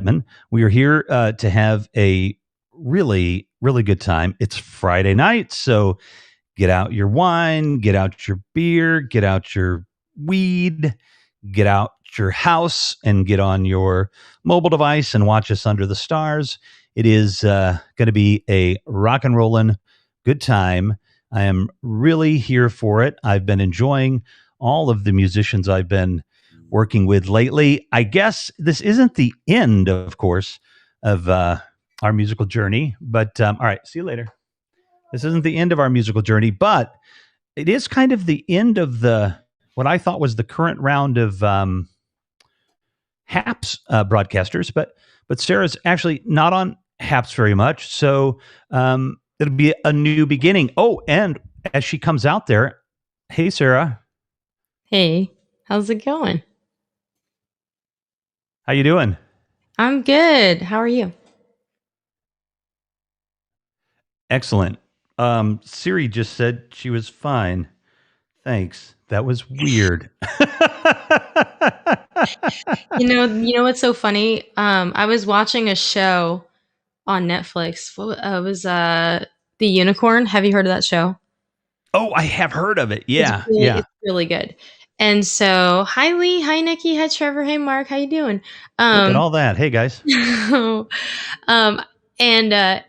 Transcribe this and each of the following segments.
Lightman. We are here to have a really, really good time. It's Friday night, so get out your wine, get out your beer, get out your weed, get out your house, and get on your mobile device and watch us under the stars. It is going to be a rock and rollin' good time. I am really here for it. I've been enjoying all of the musicians I've been working with lately. I guess this isn't the end, of course, of our musical journey, but all right, see you later. This isn't the end of our musical journey, but it is kind of the end of what I thought was the current round of HAPS broadcasters, but Sarah's actually not on HAPS very much, so it'll be a new beginning. Oh, and as she comes out there, hey, Sarah. Hey, how's it going? How you doing? I'm good. How are you? Excellent. Siri just said she was fine. Thanks. That was weird. You know what's so funny? I was watching a show on Netflix. It was The Unicorn. Have you heard of that show? Oh, I have heard of it. Yeah, yeah. It's really good. And so, hi Lee, hi Nikki, hi Trevor, hey Mark, how you doing? Look at all that. Hey guys. And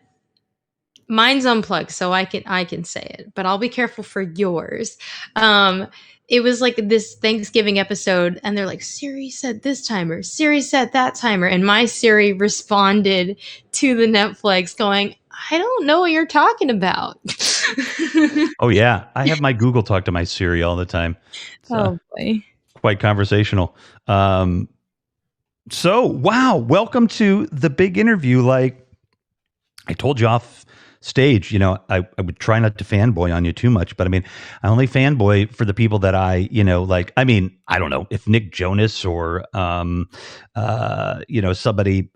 mine's unplugged, so I can say it, but I'll be careful for yours. It was like this Thanksgiving episode, and they're like, Siri said this timer, Siri said that timer, and my Siri responded to the Netflix going, I don't know what you're talking about. Oh yeah, I have my Google talk to my Siri all the time. Oh boy, quite conversational. So wow, welcome to the big interview. Like I told you off stage, I would try not to fanboy on you too much, but I mean, I only fanboy for the people that I don't know if Nick Jonas or, somebody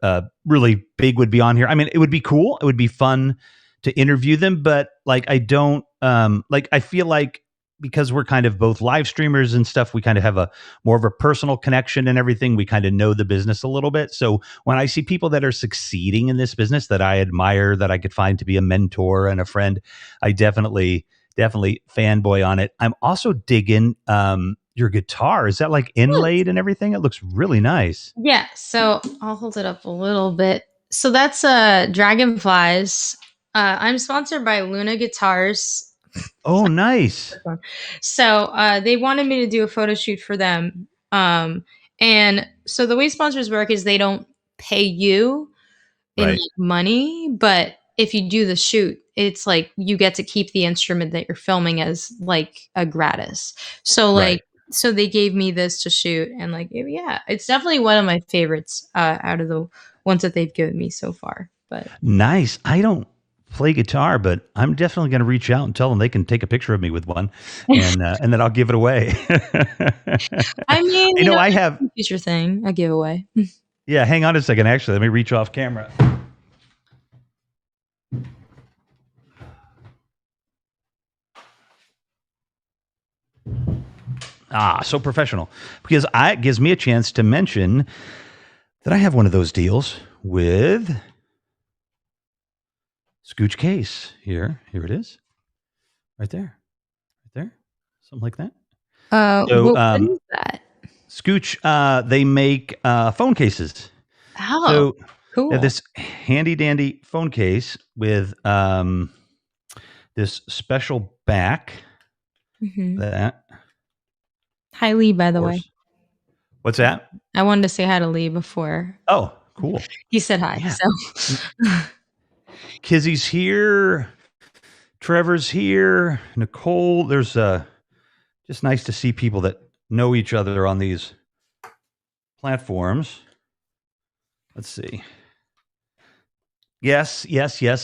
really big would be on here. I mean, it would be cool. It would be fun to interview them, but like, I don't, I feel like because we're kind of both live streamers and stuff, we kind of have a more of a personal connection and everything. We kind of know the business a little bit. So when I see people that are succeeding in this business that I admire, that I could find to be a mentor and a friend, I definitely fanboy on it. I'm also digging your guitar. Is that like inlaid and everything? It looks really nice. Yeah. So I'll hold it up a little bit. So that's Dragonflies. I'm sponsored by Luna Guitars. Oh, nice. So they wanted me to do a photo shoot for them. And so the way sponsors work is they don't pay you in money, but if you do the shoot, it's like you get to keep the instrument that you're filming as like a gratis. So so they gave me this to shoot, and like, yeah, it's definitely one of my favorites out of the ones that they've given me so far. But nice. I don't play guitar, but I'm definitely going to reach out and tell them they can take a picture of me with one, and then I'll give it away. I mean, I have future thing, a giveaway. Yeah, hang on a second. Actually, let me reach off camera. So professional, because it gives me a chance to mention that I have one of those deals with Scooch Case here. Here it is. Right there. Something like that. What is that? Scooch, they make phone cases. Oh, so cool. They have this handy dandy phone case with this special back. Mm-hmm. That. Hi, Lee, by the way. What's that? I wanted to say hi to Lee before. Oh, cool. He said hi. Yeah. So Kizzy's here. Trevor's here. Nicole. There's just nice to see people that know each other on these platforms. Let's see. Yes.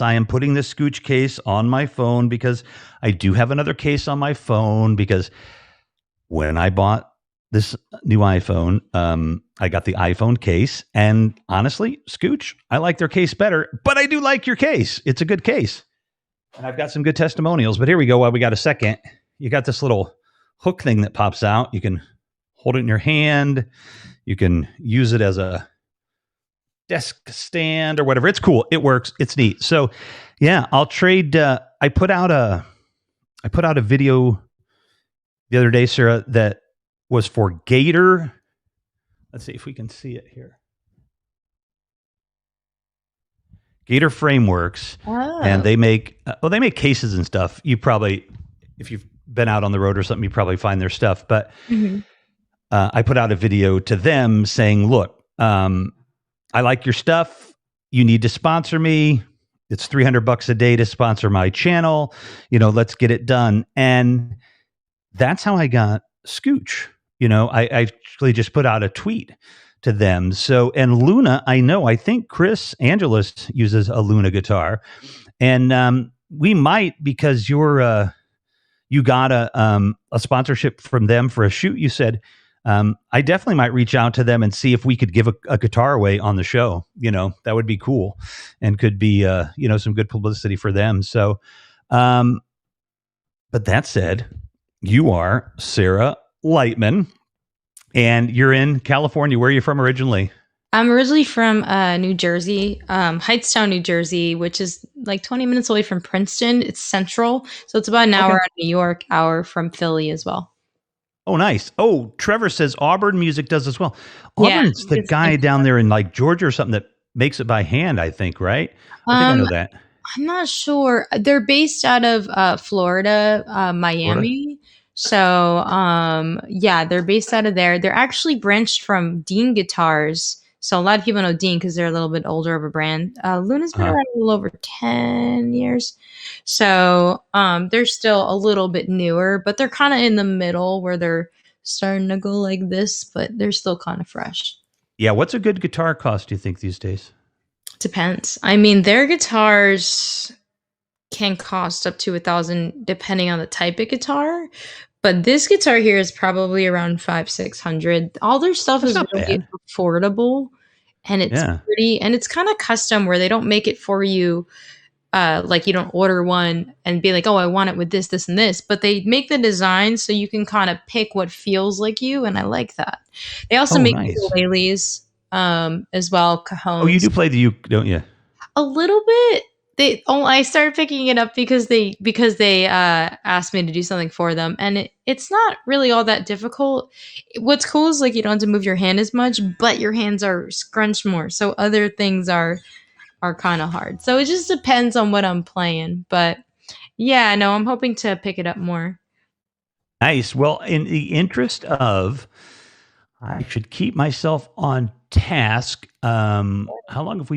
I am putting this Scooch case on my phone because I do have another case on my phone, because when I bought this new iPhone, I got the iPhone case, and honestly, Scooch, I like their case better, but I do like your case. It's a good case. And I've got some good testimonials, but here we go. While we got a second, you got this little hook thing that pops out. You can hold it in your hand. You can use it as a desk stand or whatever. It's cool. It works. It's neat. So yeah, I'll trade. I put out a video the other day, Sarah, that was for Gator. Let's see if we can see it here. Gator Frameworks, and they make cases and stuff. You probably, if you've been out on the road or something, you probably find their stuff. But I put out a video to them saying, "Look, I like your stuff. You need to sponsor me. It's $300 a day to sponsor my channel. Let's get it done." And that's how I got Scooch. I actually just put out a tweet to them. So, and Luna, I think Chris Angeles uses a Luna guitar, and we might, because you got a sponsorship from them for a shoot. You said, I definitely might reach out to them and see if we could give a guitar away on the show. That would be cool and could be, some good publicity for them. So, but that said, you are Sarah Lightman, and you're in California. Where are you from originally? I'm originally from New Jersey, Hightstown, New Jersey, which is like 20 minutes away from Princeton. It's central. So it's about an hour out of New York, hour from Philly as well. Oh, nice. Oh, Trevor says Auburn Music does as well. Auburn's the guy down there in like Georgia or something that makes it by hand, I think, right? I think I know that. I'm not sure. They're based out of Florida, Miami. Florida? So, yeah, they're based out of there. They're actually branched from Dean Guitars. So a lot of people know Dean because they're a little bit older of a brand. Luna's been around a little over 10 years. So they're still a little bit newer, but they're kind of in the middle where they're starting to go like this, but they're still kind of fresh. Yeah. What's a good guitar cost, do you think, these days? Depends. I mean, their guitars can cost up to $1,000 depending on the type of guitar. But this guitar here is probably around $500-600. All their stuff is really affordable, and it's pretty, and it's kind of custom where they don't make it for you. Like you don't order one and be like, "Oh, I want it with this, this, and this." But they make the design so you can kind of pick what feels like you, and I like that. They also make ukuleles as well, cajones. Oh, you do play the uke, don't you? A little bit. I started picking it up because they asked me to do something for them, and it's not really all that difficult. What's cool is like you don't have to move your hand as much, but your hands are scrunched more. So other things are kind of hard. So it just depends on what I'm playing. But yeah, no, I'm hoping to pick it up more. Nice. Well, in the interest of, I should keep myself on task. How long have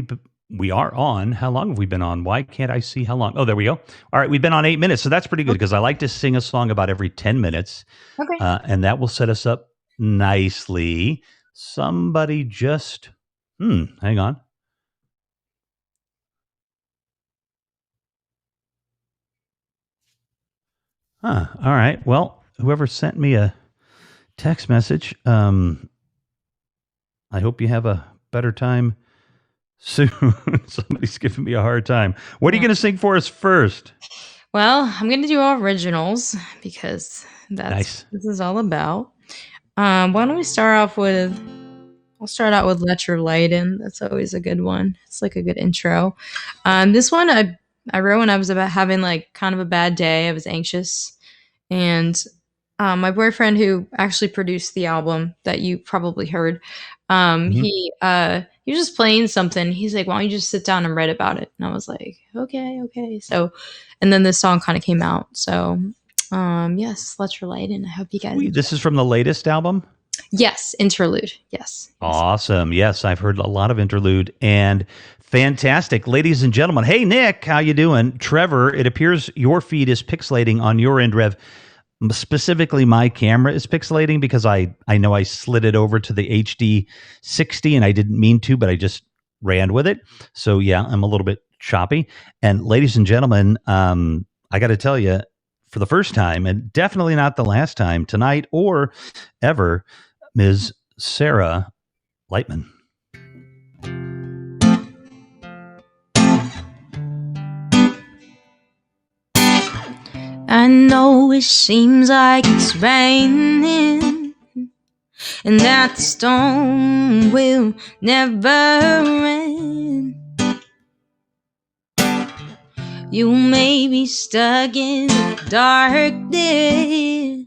we are on. How long have we been on? Why can't I see how long? Oh, there we go. All right. We've been on 8 minutes. So that's pretty good because I like to sing a song about every 10 minutes. Okay. And that will set us up nicely. Somebody just, hang on. All right. Well, whoever sent me a text message, I hope you have a better time soon. Somebody's giving me a hard time. What are you going to sing for us first? Well, I'm going to do originals because that's what this is all about. Why don't we start off with, I'll start out with Let Your Light In. That's always a good one. It's like a good intro. This one I wrote when I was having like kind of a bad day. I was anxious. And my boyfriend, who actually produced the album that you probably heard, he was just playing something. He's like, "Why don't you just sit down and write about it?" And I was like, okay. So, and then this song kind of came out. So, yes, Let Your Light In. I hope you guys. This is from the latest album? Yes, Interlude. Yes. Awesome. Yes, I've heard a lot of Interlude, and fantastic. Ladies and gentlemen. Hey, Nick, how you doing? Trevor, it appears your feed is pixelating on your end, Rev. Specifically, my camera is pixelating because I know I slid it over to the HD 60 and I didn't mean to, but I just ran with it. So yeah, I'm a little bit choppy. And ladies and gentlemen, I got to tell you, for the first time, and definitely not the last time, tonight or ever, Ms. Sarah Lightman. I know it seems like it's raining and that the storm will never end. You may be stuck in the darkness,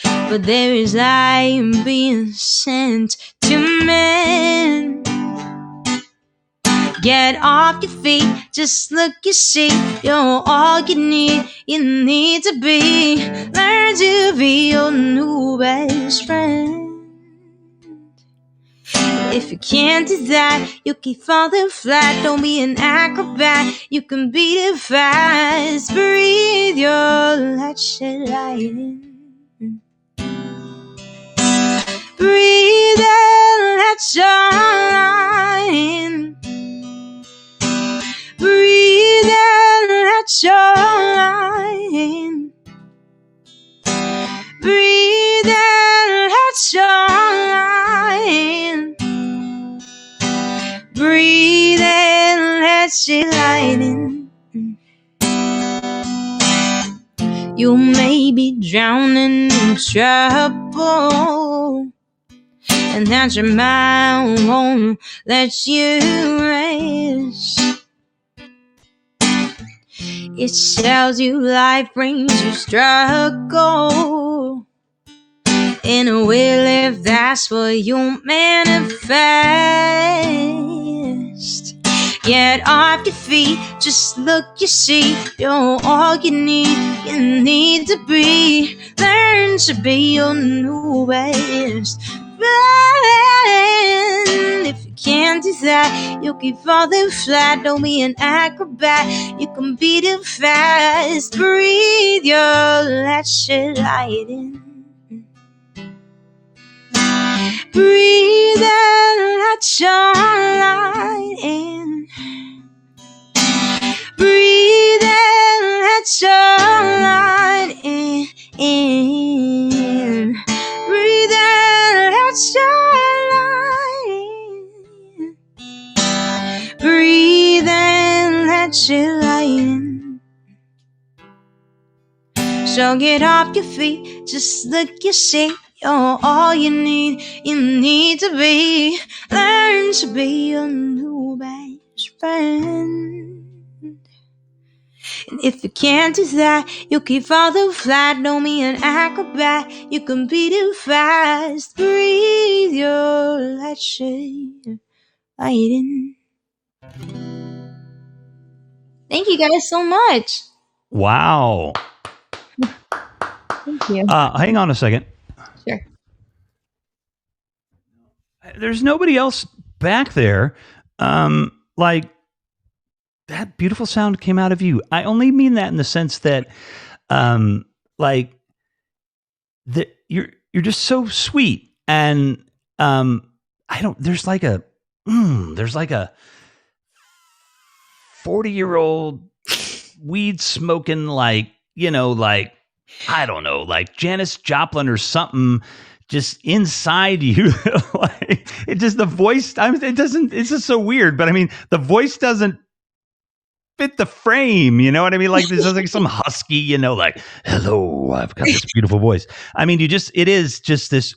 but there is light being sent to men. Get off your feet, just look, you see, you're all you need to be. Learn to be your new best friend. If you can't do that, you keep falling flat. Don't be an acrobat, you can beat it fast. Breathe your light, shed light in. Breathe and let your light in. Breathe and let your light in. Breathe and let your light in. Breathe and let your light in. You may be drowning in trouble, and that your mind won't let you rest. It tells you life brings you struggle, and it will if that's what you manifest. Get off your feet, just look, you see, you're all you need to be. Learn to be your new best friend. If you can't do that, you'll keep falling flat. Don't be an acrobat, you can beat it fast. Breathe your light, shed light in. Breathe and let your light in. Breathe and let your light in. Breathe and let your light in. Breathe and let your light in. So get off your feet, just look, you see, you're all you need to be. Learn to be your new best friend. And if you can't do that, you'll keep falling flat. Don't be an acrobat, you can beat it fast. Breathe your light, shed light in. Thank you guys so much. Wow. Thank you. Hang on a second. Sure. There's nobody else back there. Like, that beautiful sound came out of you. I only mean that in the sense that, like, that you're just so sweet, and there's like a 40-year-old weed smoking, like, like, I don't know, like Janis Joplin or something, just inside you. Like, it just, the voice, it's just so weird, but I mean, the voice doesn't fit the frame, you know what I mean? Like, there's like some husky, like, hello, I've got this beautiful voice. I mean, it is just this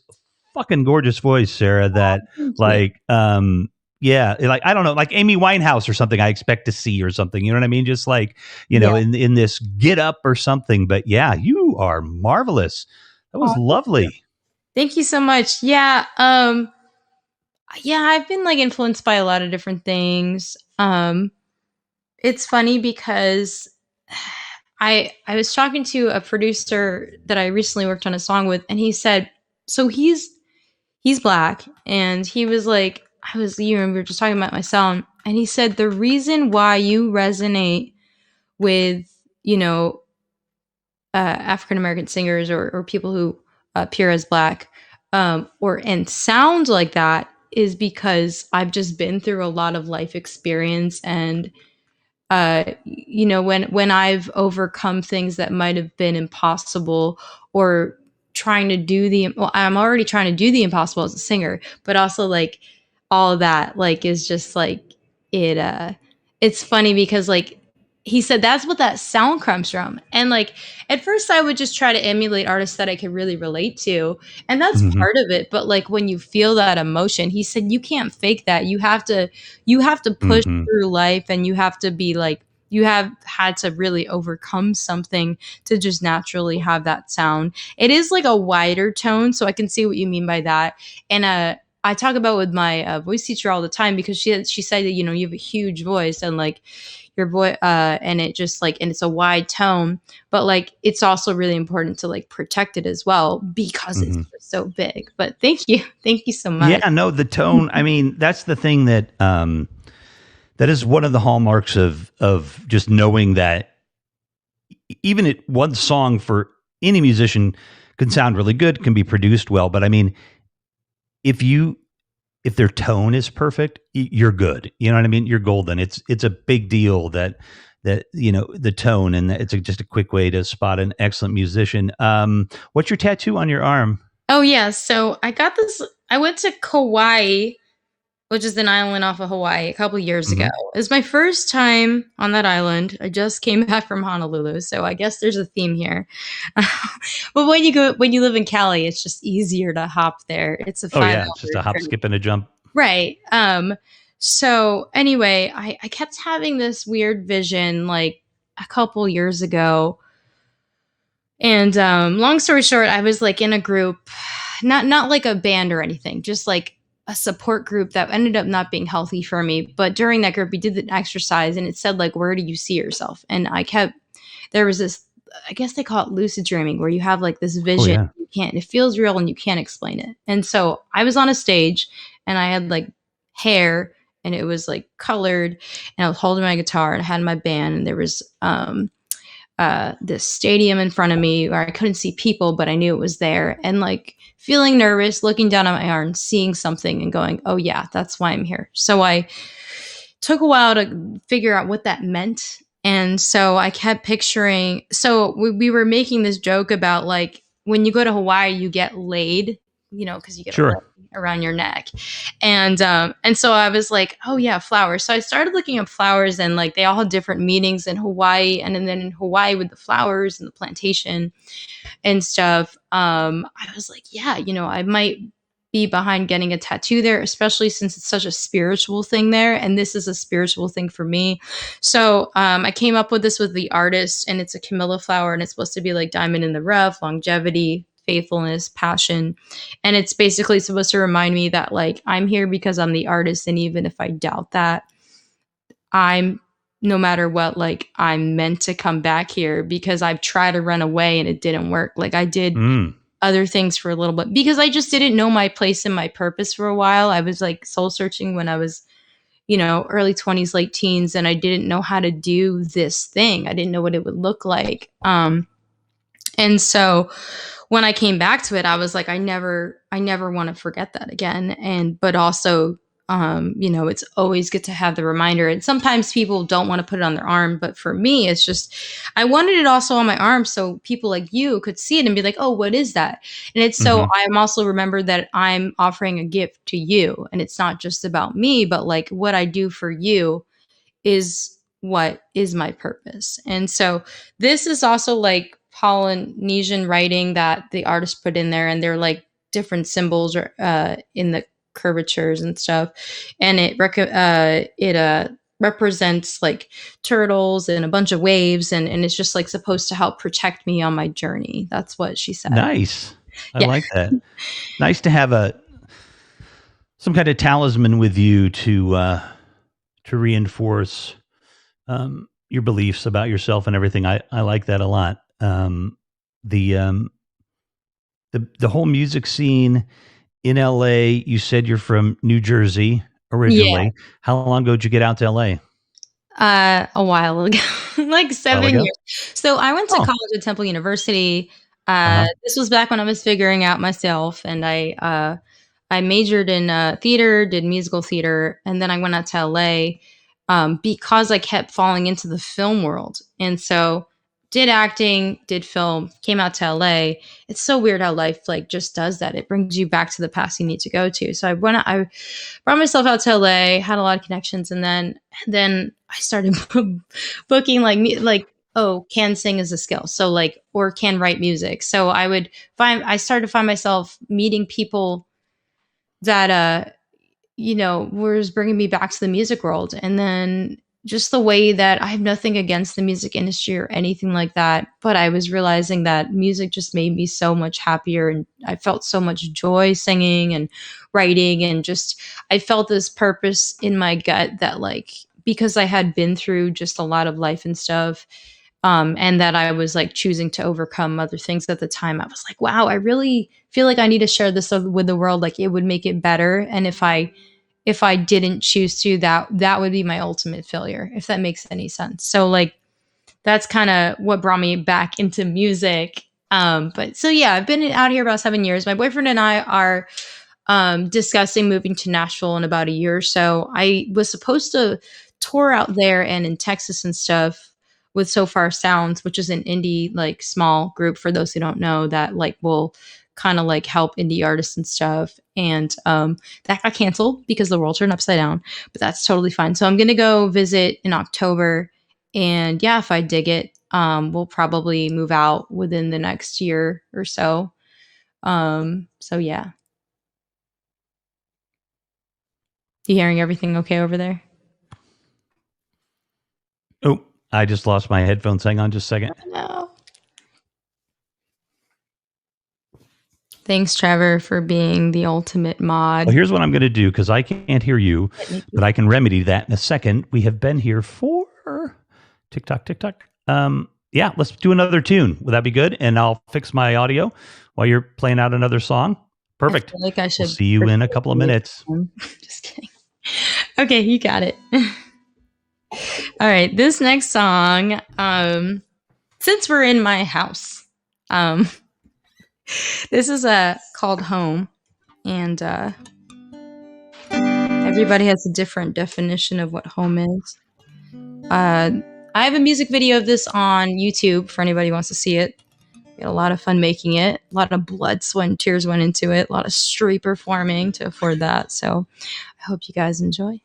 fucking gorgeous voice, Sarah, that like, yeah, like, I don't know, like Amy Winehouse or something I expect to see or something, you know what I mean? Just like, in this Get Up or something. But yeah, you are marvelous. That was lovely. Thank you so much. Yeah. Yeah, I've been like influenced by a lot of different things. It's funny because I was talking to a producer that I recently worked on a song with, and he said, so he's Black, and he was like, we were just talking about my sound, and he said the reason why you resonate with, African American singers or people who appear as Black, and sound like that, is because I've just been through a lot of life experience, and when I've overcome things that might have been impossible, or I'm already trying to do the impossible as a singer, but also like all of that, like, is just like it's funny because, like, he said that's what that sound comes from. And like, at first I would just try to emulate artists that I could really relate to. And that's part of it. But like, when you feel that emotion, he said, you can't fake that. You have to push through life, and you have to be like, you have had to really overcome something to just naturally have that sound. It is like a wider tone, so I can see what you mean by that. And I talk about with my voice teacher all the time because she said that, you know, you have a huge voice and like your voice and it just like, and it's a wide tone, but like it's also really important to like protect it as well because it's Hmm. just so big. But thank you so much. Yeah, no, the tone. I mean, that's the thing that that is one of the hallmarks of just knowing that even it one song for any musician can sound really good, can be produced well. But I mean, if you if their tone is perfect, you're good. You know what I mean? You're golden. It's a big deal that you know the tone, and it's just a quick way to spot an excellent musician. What's your tattoo on your arm? Oh yeah, so I got this. I went to Kauai, which is an island off of Hawaii, a couple years ago. Hmm. It was my first time on that island. I just came back from Honolulu, so I guess there's a theme here. But when you live in Cali, it's just easier to hop there. It's a Oh five yeah, it's just hour a hop, trip. skip, and a jump. Right. So anyway, I kept having this weird vision like a couple years ago. And long story short, I was like in a group, not like a band or anything, just like a support group that ended up not being healthy for me. But during that group, we did the exercise and it said like, where do you see yourself? And there was this, I guess they call it lucid dreaming, where you have like this Oh vision, yeah. it feels real and you can't explain it. And so I was on a stage and I had like hair and it was like colored and I was holding my guitar and I had my band and there was, this stadium in front of me where I couldn't see people, but I knew it was there. And like feeling nervous, looking down at my arm, seeing something and going, oh, yeah, that's why I'm here. So I took a while to figure out what that meant. And so I kept picturing. So we were making this joke about like when you go to Hawaii, you get laid, you know, because you get a Sure. ring around your neck. And so I was like, oh yeah, flowers. So I started looking up flowers and like they all had different meanings in Hawaii. And then in Hawaii with the flowers and the plantation and stuff, I was like, yeah, you know, I might be behind getting a tattoo there, especially since it's such a spiritual thing there. And this is a spiritual thing for me. So I came up with this with the artist, and it's a camellia flower, and it's supposed to be like diamond in the rough, longevity, faithfulness, passion. And it's basically supposed to remind me that like I'm here because I'm the artist. And even if I doubt that, I'm no matter what, like I'm meant to come back here because I've tried to run away and it didn't work. Like I did Mm. other things for a little bit because I just didn't know my place and my purpose for a while. I was like soul searching when I was, you know, early 20s, late teens, and I didn't know how to do this thing. I didn't know what it would look like. And so when I came back to it, I was like, I never want to forget that again. And, but also, you know, it's always good to have the reminder. And sometimes people don't want to put it on their arm, but for me, it's just, I wanted it also on my arm so people like you could see it and be like, oh, what is that? And it's so Hmm. I'm also remembered that I'm offering a gift to you. And it's not just about me, but like what I do for you is what is my purpose. And so this is also like Polynesian writing that the artist put in there, and they're like different symbols or in the curvatures and stuff, and it represents like turtles and a bunch of waves, and it's just like supposed to help protect me on my journey. That's what she said. Nice. I Yeah. like that. Nice to have a some kind of talisman with you to reinforce your beliefs about yourself and everything. I like that a lot. The the whole music scene in LA. You said you're from New Jersey Yeah. originally. How long ago did you get out to LA? A while ago, like A while 7 ago. years. So I went to Oh. college at Temple University. Uh huh. This was back when I was figuring out myself, and I majored in theater, did musical theater, and then I went out to LA because I kept falling into the film world, and so did acting, did film, came out to LA. It's so weird how life like just does that. It brings you back to the past you need to go to. So I brought myself out to LA, had a lot of connections, and then I started booking like me like, oh, can sing is a skill. So like, or can write music. So I started to find myself meeting people that you know, was bringing me back to the music world. And then just the way that I have nothing against the music industry or anything like that, but I was realizing that music just made me so much happier, and I felt so much joy singing and writing, and just I felt this purpose in my gut that, like, because I had been through just a lot of life and stuff, and that I was like choosing to overcome other things at the time, I was like, wow, I really feel like I need to share this with the world. Like, it would make it better, and if I didn't choose to, that would be my ultimate failure, if that makes any sense. So like that's kind of what brought me back into music. But so yeah, I've been out here about 7 years. My boyfriend and I are discussing moving to Nashville in about a year or so. I was supposed to tour out there and in Texas and stuff with So Far Sounds, which is an indie like small group for those who don't know, that like will kind of like help indie artists and stuff. And that got canceled because the world turned upside down, but that's totally fine. So I'm gonna go visit in October, and yeah, if I dig it, we'll probably move out within the next year or so. So yeah. You hearing everything okay over there? Oh, I just lost my headphones. Hang on just a second. No. Thanks, Trevor, for being the ultimate mod. Well, here's what I'm going to do, because I can't hear you, but I can remedy that in a second. We have been here for TikTok. Yeah, let's do another tune. Would that be good? And I'll fix my audio while you're playing out another song. Perfect. I feel like I should. We'll see you in a couple of minutes. Just kidding. Okay, you got it. All right, this next song, since we're in my house, this is called Home, and everybody has a different definition of what home is. I have a music video of this on YouTube for anybody who wants to see it. We had a lot of fun making it. A lot of blood, sweat, and tears went into it. A lot of street performing to afford that. So I hope you guys enjoy.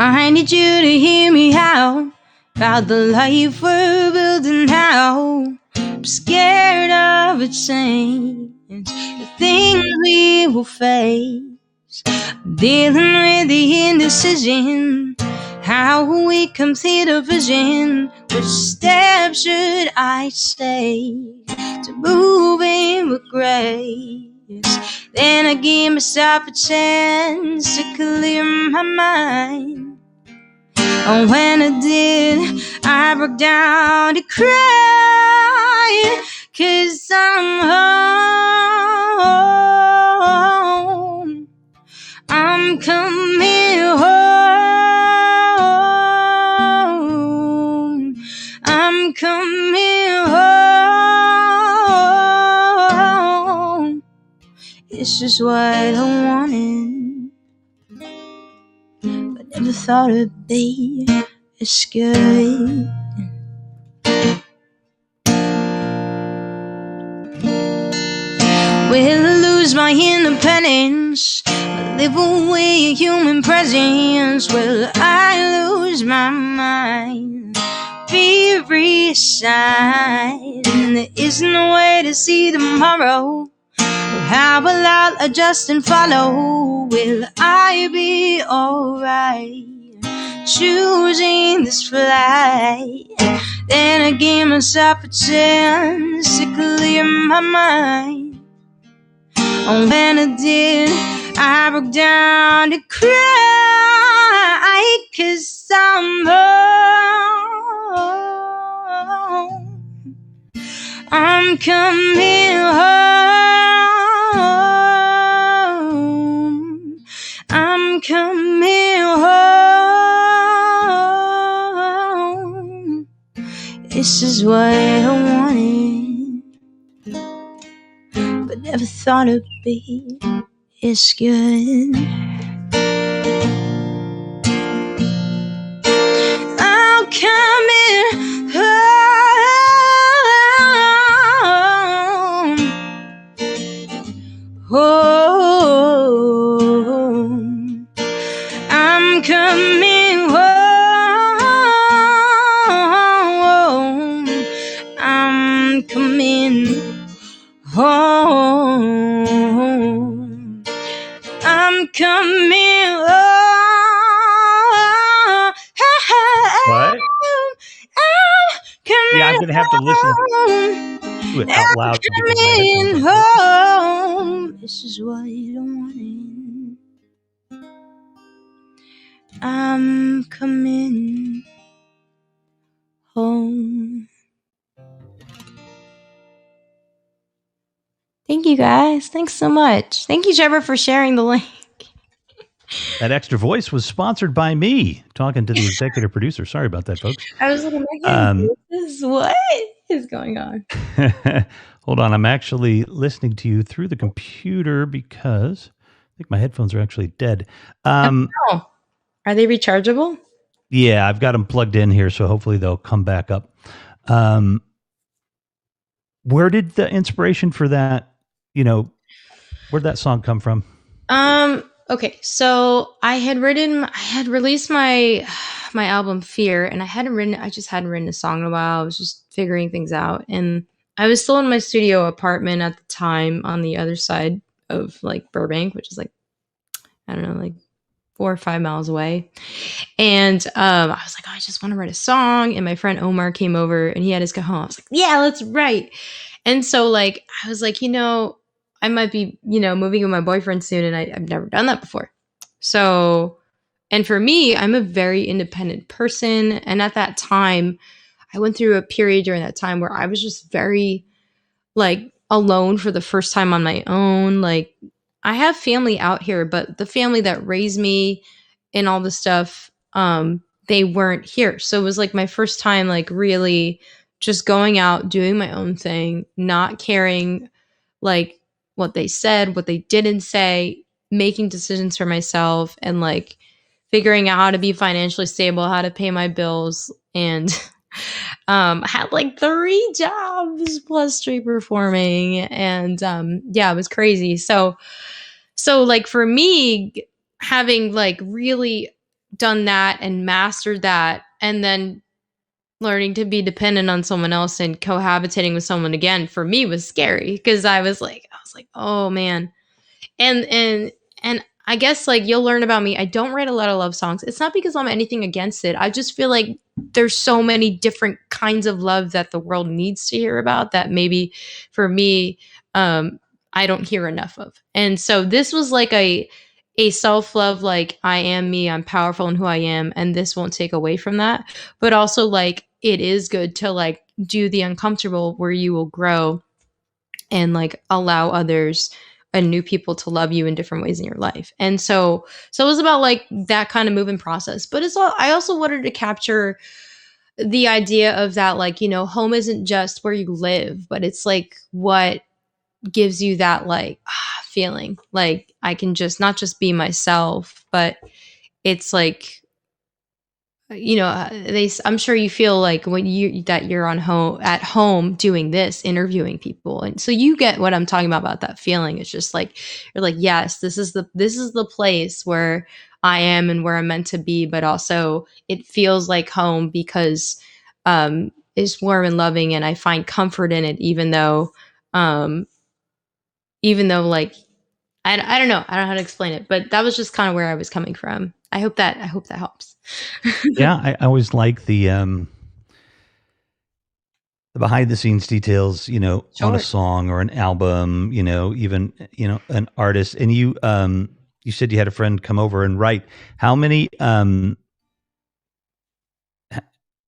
I need you to hear me out about the life we're building now. I'm scared of a change, the things we will face. Dealing with the indecision, how will we complete a vision? Which step should I take to move in with grace? Then I give myself a chance to clear my mind. And when I did, I broke down to cry, 'cause I'm home. I'm coming home. I'm coming home. It's just what I wanted, but never thought it'd be as good. Will I lose my independence? I live away a human presence. Will I lose my mind? Be resigned. There isn't a way to see tomorrow. How will I adjust and follow? Will I be alright choosing this flight? Then I give myself a chance to clear my mind. And when I did, I broke down to cry, 'cause I'm home. I'm coming home. I'm coming home. This is what I wanted, but never thought it'd be as good. I'm coming home. Yeah, I'm gonna have to listen to it out loud because my headphones aren't working. home. This is what you wanted. I'm coming home. Thank you guys. Thanks so much. Thank you, Trevor, for sharing the link. That extra voice was sponsored by me, talking to the executive producer. Sorry about that, folks. I was like, what is going on? Hold on. I'm actually listening to you through the computer because I think my headphones are actually dead. Oh, are they rechargeable? Yeah, I've got them plugged in here, so hopefully they'll come back up. Where did the inspiration for that, where'd that song come from? Okay, so I had released my album Fear, and I just hadn't written a song in a while. I was just figuring things out, and I was still in my studio apartment at the time on the other side of like Burbank, which is like, I don't know, like 4 or 5 miles away. And I was like, oh, I just want to write a song. And my friend Omar came over and he had his cajon. I was like, yeah, let's write. And so like, I was like, I might be, moving with my boyfriend soon. And I've never done that before. So, and for me, I'm a very independent person. And at that time, I went through a period during that time where I was just very like alone for the first time on my own. Like I have family out here, but the family that raised me and all the stuff, they weren't here. So it was like my first time, like really just going out, doing my own thing, not caring like what they said, what they didn't say, making decisions for myself and like figuring out how to be financially stable, how to pay my bills. And I had like 3 jobs plus street performing. And yeah, it was crazy. So like for me, having like really done that and mastered that, and then learning to be dependent on someone else and cohabitating with someone again for me was scary because I was like, oh man. And I guess like you'll learn about me. I don't write a lot of love songs. It's not because I'm anything against it. I just feel like there's so many different kinds of love that the world needs to hear about that maybe for me, I don't hear enough of. And so this was like a self-love, like I am me, I'm powerful in who I am, and this won't take away from that. But also like it is good to like do the uncomfortable where you will grow and like allow others and new people to love you in different ways in your life. And so it was about like that kind of moving process. But I also wanted to capture the idea of that, like, home isn't just where you live, but it's like what gives you that like feeling like I can just not just be myself, but it's like, I'm sure you feel like when you're at home doing this, interviewing people. And so you get what I'm talking about that feeling. It's just like, you're like, yes, this is the place where I am and where I'm meant to be. But also it feels like home because, it's warm and loving and I find comfort in it, even though like, I don't know. I don't know how to explain it, but that was just kind of where I was coming from. I hope that helps. Yeah, I always like the behind the scenes details, on a song or an album, even, an artist. And you said you had a friend come over and write. How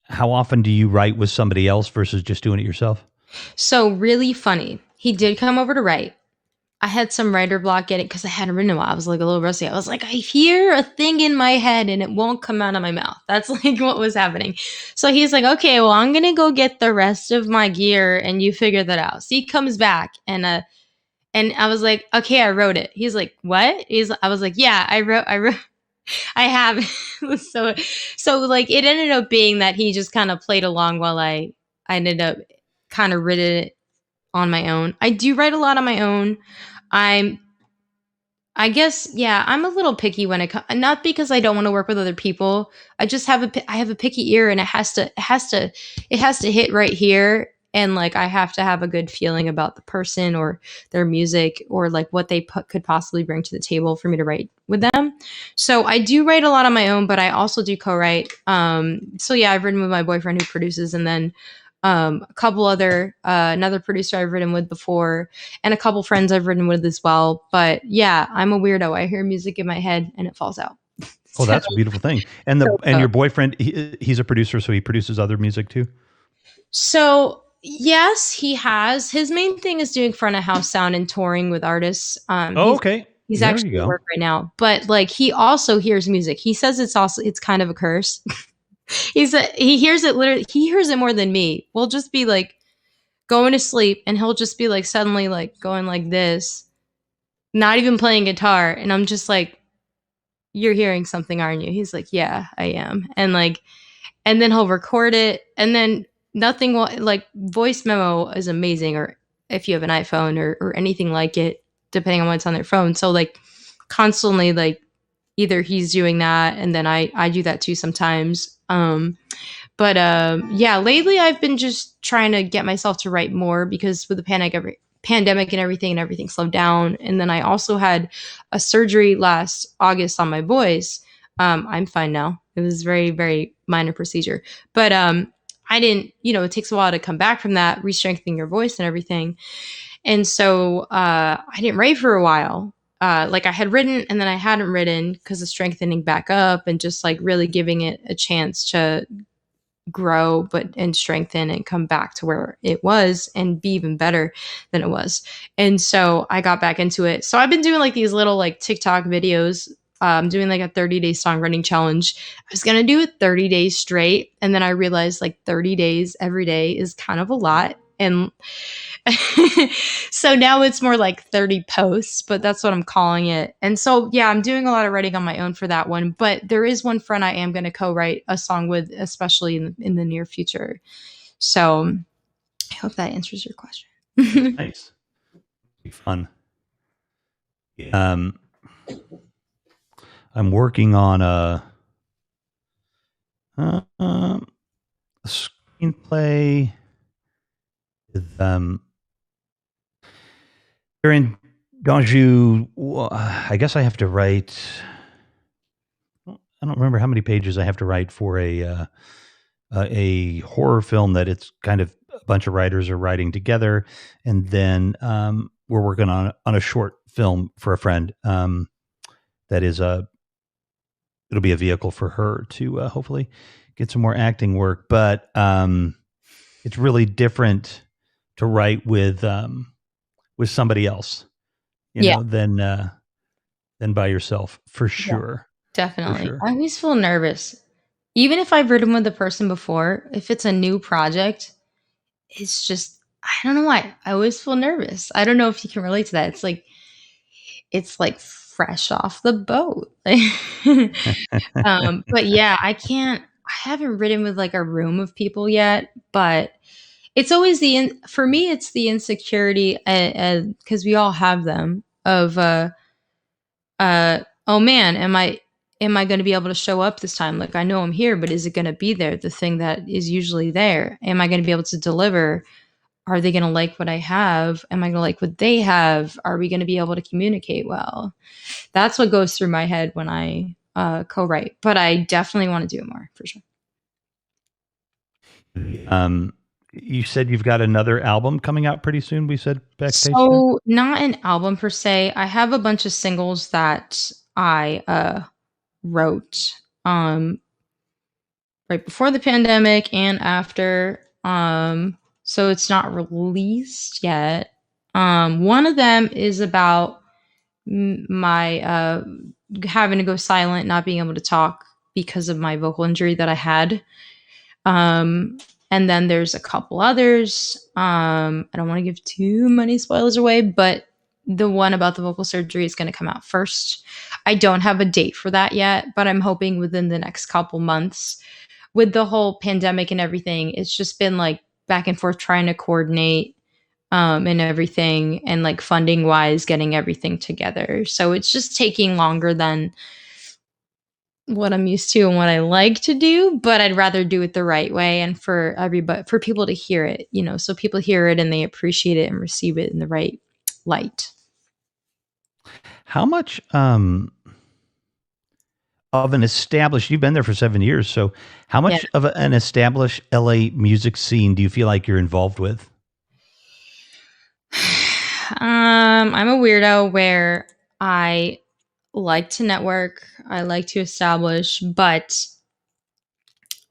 often do you write with somebody else versus just doing it yourself? So really funny. He did come over to write. I had some writer block getting because I hadn't written in a while. I was like a little rusty. I was like, I hear a thing in my head and it won't come out of my mouth. That's like what was happening. So he's like, okay, well, I'm gonna go get the rest of my gear and you figure that out. So he comes back and I was like, okay, I wrote it. He's like, what? I was like, yeah, I wrote I have. so like it ended up being that he just kind of played along while I ended up kind of written it on my own. I do write a lot on my own. I guess, yeah, I'm a little picky when it comes, not because I don't want to work with other people. I just I have a picky ear and it has to hit right here. And like, I have to have a good feeling about the person or their music or like what they could possibly bring to the table for me to write with them. So I do write a lot on my own, but I also do co-write. So yeah, I've written with my boyfriend who produces, and then a couple other another producer I've written with before, and a couple friends I've written with as well. But yeah, I'm a weirdo. I hear music in my head and it falls out. Oh, So, that's a beautiful thing. And your boyfriend, he's a producer, so he produces other music too. So yes, he has. His main thing is doing front of house sound and touring with artists. Oh, okay. He's There you actually at go. work right now, but like he also hears music. He says it's kind of a curse. He hears it literally. He hears it more than me. We'll just be like going to sleep, and he'll just be like suddenly like going like this, not even playing guitar, and I'm just like, "You're hearing something, aren't you?" He's like, "Yeah, I am," and then he'll record it, and then nothing will like voice memo is amazing, or if you have an iPhone or anything like it, depending on what's on their phone. So like constantly like either he's doing that, and then I do that too sometimes. But yeah, lately I've been just trying to get myself to write more because with the pandemic and everything slowed down. And then I also had a surgery last August on my voice. I'm fine now. It was very, very minor procedure, but I didn't. It takes a while to come back from that, re-strengthening your voice and everything. And so I didn't write for a while. Like I had written and then I hadn't written because of strengthening back up and just like really giving it a chance to grow and strengthen and come back to where it was and be even better than it was. And so I got back into it. So I've been doing like these little like TikTok videos. Doing like a 30-day songwriting challenge. I was going to do it 30 days straight. And then I realized like 30 days every day is kind of a lot. And so now it's more like 30 posts, but that's what I'm calling it. And so, yeah, I'm doing a lot of writing on my own for that one. But there is one friend I am going to co-write a song with, especially in the near future. So I hope that answers your question. Nice. Be fun. I'm working on a screenplay with they're in D'Anjou. I guess I have to write. I don't remember how many pages I have to write for a horror film that it's kind of a bunch of writers are writing together, and then we're working on a short film for a friend that is it'll be a vehicle for her to hopefully get some more acting work. But it's really different to write with somebody else, Yeah. than by yourself, for sure. Definitely. For sure. I always feel nervous. Even if I've written with the person before, if it's a new project, it's just, I don't know why. I always feel nervous. I don't know if you can relate to that. It's like fresh off the boat. But yeah, I haven't written with like a room of people yet, but it's always for me, it's the insecurity, because we all have them of, oh man, am I going to be able to show up this time? Like I know I'm here, but is it going to be there? The thing that is usually there. Am I going to be able to deliver? Are they going to like what I have? Am I going to like what they have? Are we going to be able to communicate well? That's what goes through my head when I co-write, but I definitely want to do it more for sure. You said you've got another album coming out pretty soon. We said backstage. So not an album per se. I have a bunch of singles that I wrote right before the pandemic and after. So it's not released yet. One of them is about my having to go silent, not being able to talk because of my vocal injury that I had. And then there's a couple others. I don't want to give too many spoilers away, but the one about the vocal surgery is going to come out first. I don't have a date for that yet, but I'm hoping within the next couple months. With the whole pandemic and everything, it's just been like back and forth trying to coordinate and everything, and like funding wise, getting everything together. So it's just taking longer than what I'm used to and what I like to do, but I'd rather do it the right way and for everybody, for people to hear it, so people hear it and they appreciate it and receive it in the right light. How much of an established, you've been there for 7 years. So how Yeah. much of an established LA music scene do you feel like you're involved with? I'm a weirdo where I like to network, I like to establish, but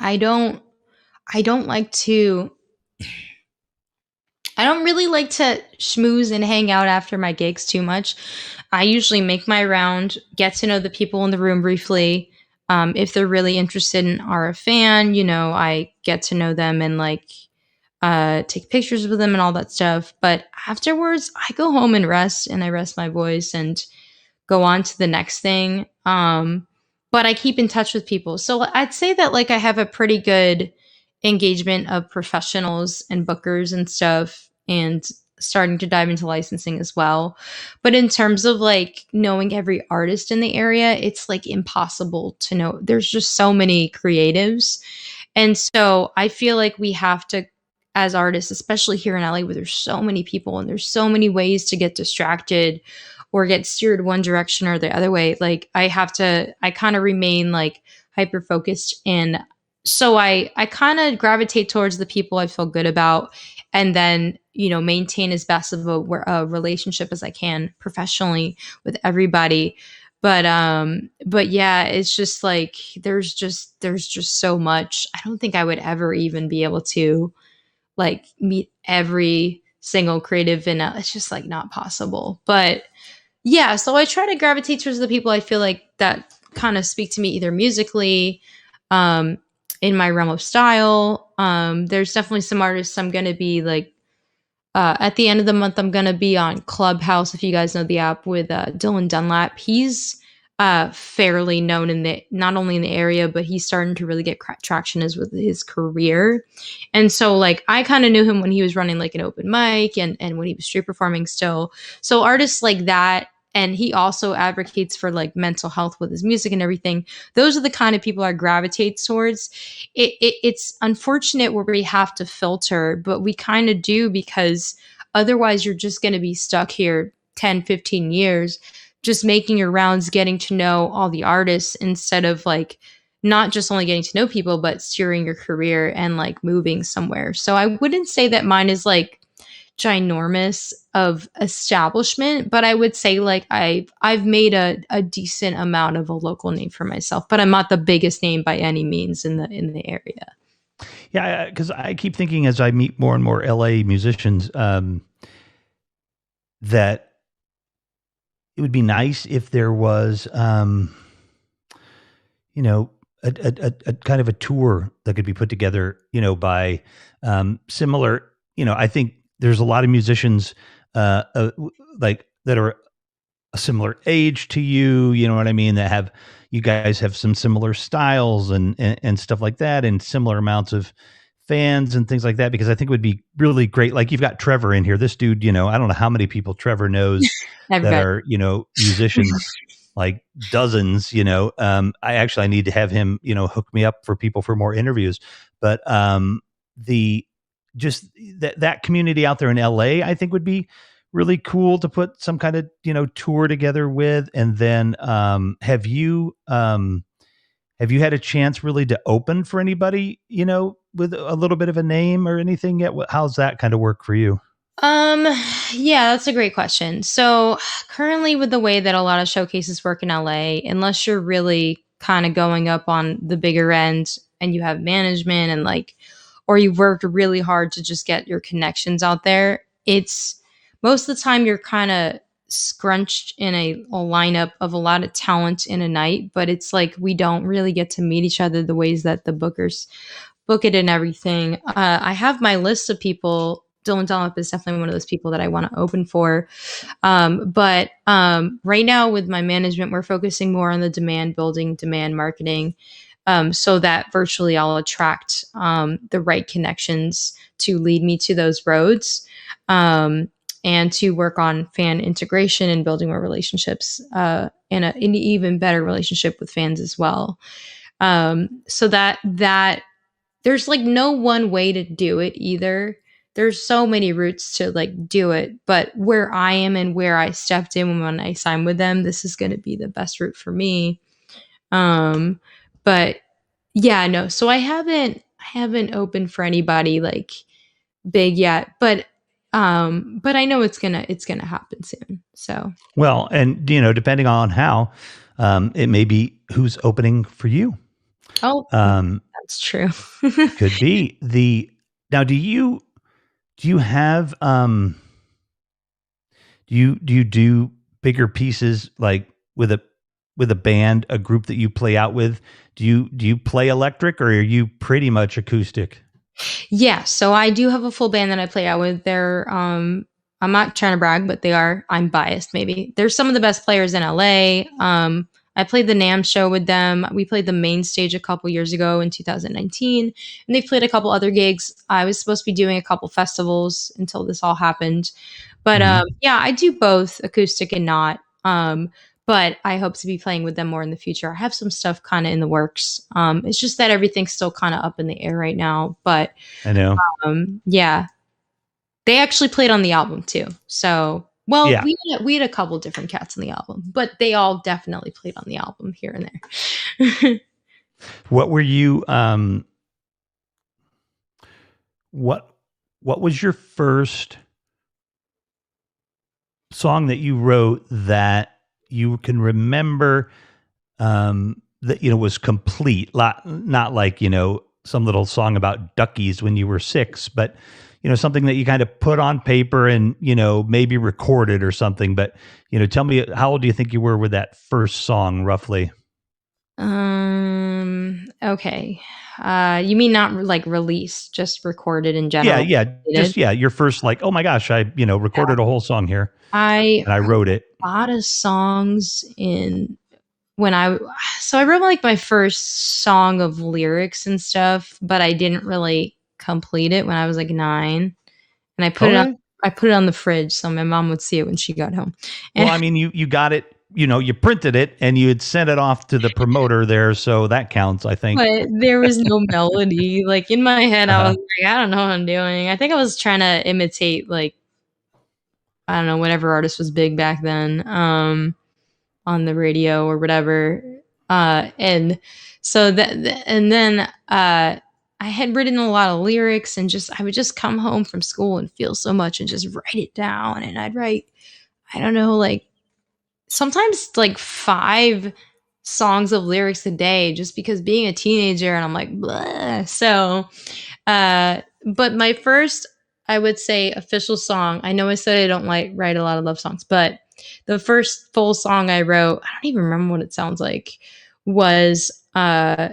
I don't I don't like to I don't really like to schmooze and hang out after my gigs too much. I usually make my round, get to know the people in the room briefly. If they're really interested and are a fan, I get to know them and like take pictures with them and all that stuff. But afterwards, I go home and rest and I rest my voice and go on to the next thing. But I keep in touch with people. So I'd say that like I have a pretty good engagement of professionals and bookers and stuff and starting to dive into licensing as well. But in terms of like knowing every artist in the area, it's like impossible to know. There's just so many creatives. And so I feel like we have to, as artists, especially here in LA, where there's so many people and there's so many ways to get distracted or get steered one direction or the other way. Like I kind of remain like hyper focused. And so I kind of gravitate towards the people I feel good about and then, maintain as best of a relationship as I can professionally with everybody. But yeah, it's just like there's just so much. I don't think I would ever even be able to like meet every single creative and it's just like not possible. But yeah, so I try to gravitate towards the people I feel like that kind of speak to me either musically, um, in my realm of style. There's definitely some artists I'm gonna be like at the end of the month, I'm going to be on Clubhouse, if you guys know the app, with Dylan Dunlap. He's fairly known in the not only in the area, but he's starting to really get traction as with his career. And so, like, I kind of knew him when he was running like an open mic and when he was street performing still. So artists like that. And he also advocates for like mental health with his music and everything. Those are the kind of people I gravitate towards. It's unfortunate where we have to filter, but we kind of do because otherwise you're just going to be stuck here 10, 15 years, just making your rounds, getting to know all the artists instead of like not just only getting to know people, but steering your career and like moving somewhere. So I wouldn't say that mine is like ginormous of establishment, but I would say like I've made a decent amount of a local name for myself, but I'm not the biggest name by any means in the area. Yeah, because I keep thinking as I meet more and more LA musicians, that it would be nice if there was, you know, a kind of a tour that could be put together, by similar. I think there's a lot of musicians, like that are a similar age to you. You know what I mean? That have you guys have some similar styles and stuff like that, and similar amounts of fans and things like that. Because I think it would be really great. Like you've got Trevor in here. This dude, I don't know how many people Trevor knows that Everybody. are musicians, like dozens. I need to have him hook me up for people for more interviews. But the just that community out there in LA, I think would be really cool to put some kind of tour together with. And then have you had a chance really to open for anybody with a little bit of a name or anything yet? How's that kind of work for you? Um, yeah, that's a great question. So currently with the way that a lot of showcases work in LA, unless you're really kind of going up on the bigger end and you have management and like, or you've worked really hard to just get your connections out there, it's most of the time you're kind of scrunched in a lineup of a lot of talent in a night, but it's like we don't really get to meet each other the ways that the bookers book it and everything. I have my list of people. Dylan Dunlop is definitely one of those people that I want to open for. But right now with my management, we're focusing more on the demand building, demand marketing, so that virtually I'll attract the right connections to lead me to those roads. And to work on fan integration and building more relationships and an even better relationship with fans as well. So that there's like no one way to do it either. There's so many routes to like do it, but where I am and where I stepped in when I signed with them, this is going to be the best route for me. Um, but yeah, no. So I haven't opened for anybody like big yet, but I know it's gonna happen soon. So Well, and depending on how, it may be who's opening for you. oh, Um, that's true. could be the now. Do you have do you do bigger pieces like with a band, a group that you play out with? Do you play electric or are you pretty much acoustic? Yeah, so I do have a full band that I play out with. I'm not trying to brag, but they are. I'm biased, maybe. They're some of the best players in LA. I played the NAMM show with them. We played the main stage a couple years ago in 2019, and they played a couple other gigs. I was supposed to be doing a couple festivals until this all happened. But Hmm. yeah, I do both acoustic and not. But I hope to be playing with them more in the future. I have some stuff kind of in the works. It's just that everything's still kind of up in the air right now. But I know. yeah, they actually played on the album too. So, well, Yeah. we had a couple different cats on the album, but they all definitely played on the album here and there. What were you? What What was your first song that you wrote that you can remember, that was complete, not like some little song about duckies when you were 6, but something that you kind of put on paper and maybe recorded or something. But tell me, how old do you think you were with that first song roughly? Okay. You mean not like released, just recorded in Yeah, general? yeah, Did just yeah, your first, like, oh my gosh, I recorded a whole song here I and I wrote wrote it. a lot of songs in when I so I wrote like my first song of lyrics and stuff, but I didn't really complete it when I was like 9, and Okay. I put it on the fridge so my mom would see it when she got home. Well, And I mean, you got it, you printed it and you had sent it off to the promoter there, so that counts, I think. but there was no melody. Like in my head, I was Uh-huh. like, I don't know what I'm doing. I think I was trying to imitate like I don't know whatever artist was big back then. On the radio or whatever. And so and then I had written a lot of lyrics and just I would just come home from school and feel so much and just write it down. And I'd write, I don't know, like sometimes like 5 songs of lyrics a day just because being a teenager and I'm like, blah. So, but my first, I would say, official song, I know I said I don't like write a lot of love songs, but the first full song I wrote, I don't even remember what it sounds like, was uh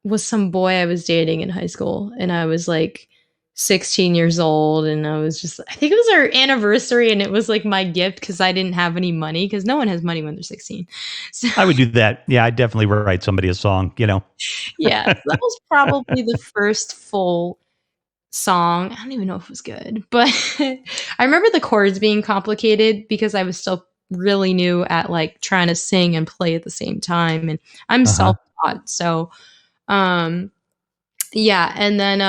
was some boy I was dating in high school. And I was like 16 years old and I was just I think it was our anniversary and it was like my gift because I didn't have any money because no one has money when they're 16. So I would do that. Yeah, I'd definitely write somebody a song. yeah, so that was probably the first full song. I don't even know if it was good, but I remember the chords being complicated because I was still really new at like trying to sing and play at the same time. And I'm Uh-huh. self-taught. So um yeah, and then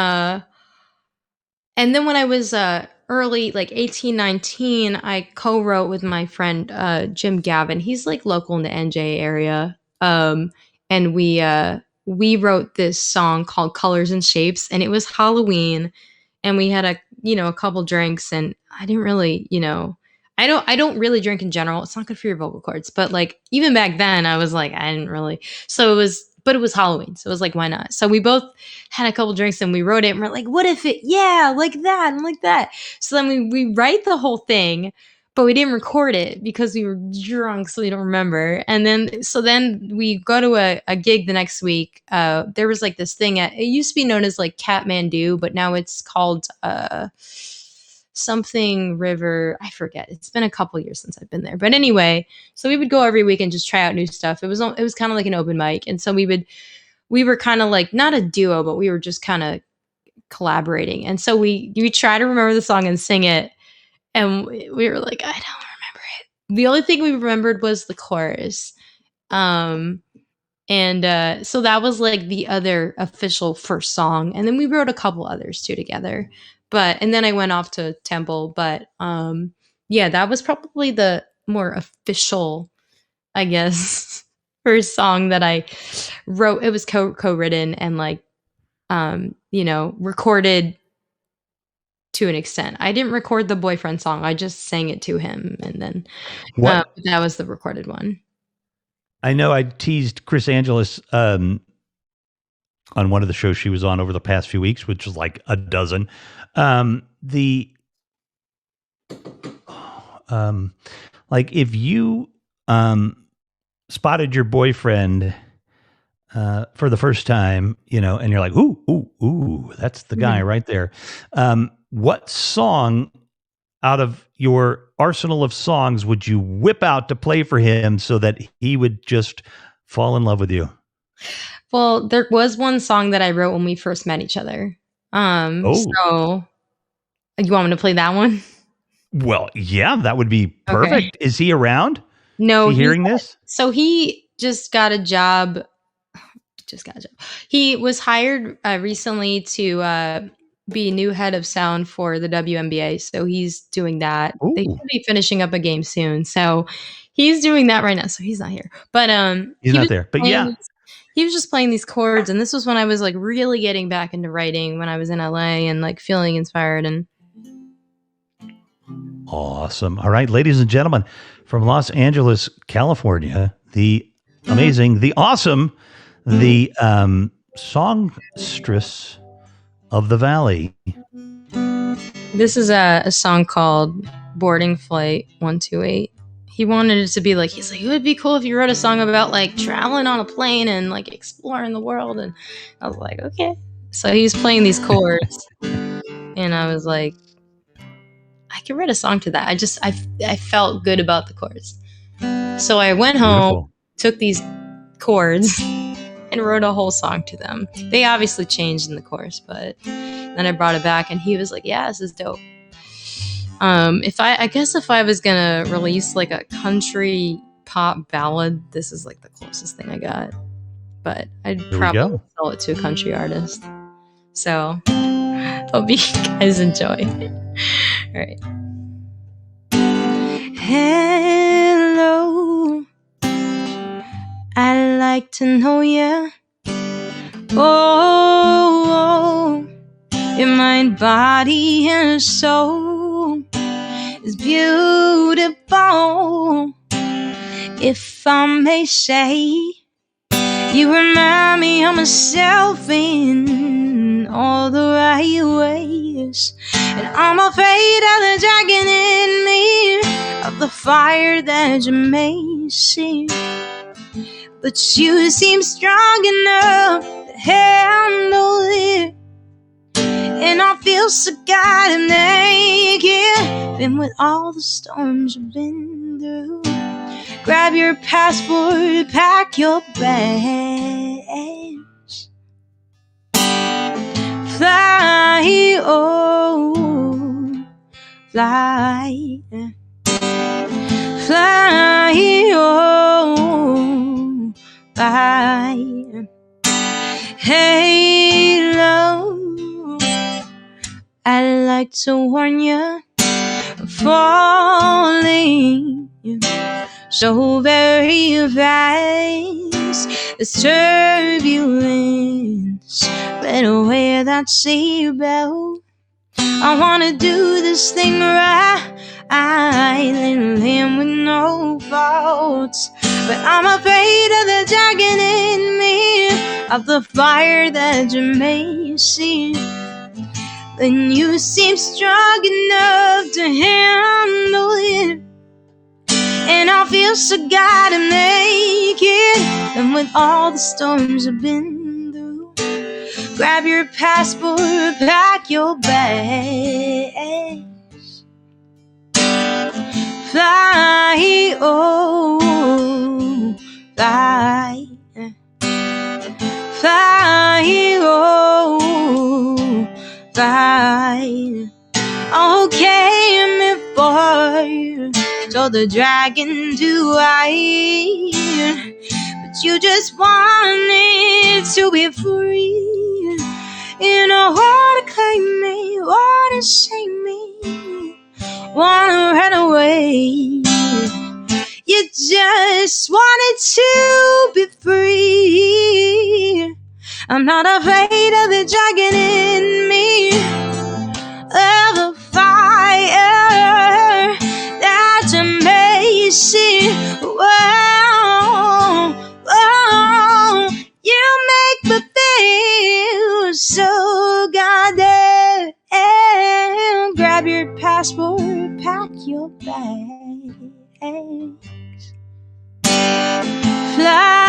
when I was early, like 18, 19, I co-wrote with my friend Jim Gavin. He's like local in the NJ area. And we wrote this song called Colors and Shapes, and it was Halloween, and we had a couple drinks, and I didn't really, I don't really drink in general. It's not good for your vocal cords. But like even back then I was like, I didn't really. So it was Halloween. So it was like, why not? So we both had a couple drinks and we wrote it and we're like, what if it, yeah, like that and like that. So then we write the whole thing, but we didn't record it because we were drunk, so we don't remember. And then we go to a gig the next week. There was like this thing it used to be known as like Kathmandu, but now it's called something river. I forget. It's been a couple years since I've been there. But anyway, so we would go every week and just try out new stuff. It was kind of like an open mic. And so we were kind of like not a duo, but we were just kind of collaborating. And so we try to remember the song and sing it. And we were like, I don't remember it. The only thing we remembered was the chorus. Um, and so that was like the other official first song. And then we wrote a couple others too together. And then I went off to Temple. But yeah, that was probably the more official, I guess, first song that I wrote. It was co-written and like, recorded to an extent. I didn't record the boyfriend song. I just sang it to him, and then that was the recorded one. I know I teased Chris Angeles on one of the shows she was on over the past few weeks, which was like a dozen. Like if you spotted your boyfriend for the first time, and you're like, ooh, that's the guy right there. What song out of your arsenal of songs would you whip out to play for him so that he would just fall in love with you? Well, there was one song that I wrote when we first met each other. So you want me to play that one? Well, yeah, that would be perfect. Okay. Is he around? No. Is he hearing this? So he just got a job. He was hired recently to be new head of sound for the WNBA. So he's doing that. Ooh. They should be finishing up a game soon. So he's doing that right now. So he's not here. But he's not there. But yeah. He was just playing these chords, and this was when I was like really getting back into writing when I was in LA and like feeling inspired. And awesome. All right, ladies and gentlemen, from Los Angeles, California, the amazing, the awesome, the songstress of the Valley. This is a song called Boarding Flight 128. He wanted it to be like, he's like, it would be cool if you wrote a song about like traveling on a plane and like exploring the world. And I was like, okay. So he was playing these chords and I was like, I could write a song to that. I felt good about the chords. So I went home, took these chords and wrote a whole song to them. They obviously changed in the chorus, but then I brought it back and he was like, yeah, this is dope. If I was gonna release like a country pop ballad, this is like the closest thing I got. But I'd probably sell it to a country artist. So hope you guys enjoy. All right. Hello, I'd like to know ya. Oh, your mind, body, and soul is beautiful. If I may say, you remind me of myself in all the right ways. And I'm afraid of the dragon in me, of the fire that you may see. But you seem strong enough to handle it. And I feel so goddamn naked. Been with all the storms you've been through. Grab your passport, pack your bags. Fly, oh, fly. Fly, oh, fly. Hey, love, I'd like to warn you, I'm falling so very fast. There's turbulence right away that seatbelt. I wanna do this thing right, land with no faults. But I'm afraid of the dragon in me, of the fire that you may see. Then you seem strong enough to handle it. And I feel so goddamn naked. And with all the storms I've been through, grab your passport, pack your bags. Fly, oh, fly. Fly, oh, fly. Okay, before told the dragon to hide, but you just wanted to be free. You know, wanna claim me, wanna shame me, wanna run away. You you just wanted to be free. I'm not afraid of the dragon in me, of the fire that may see. Whoa, whoa, you make me feel so goddamn. Grab your passport, pack your bags, fly,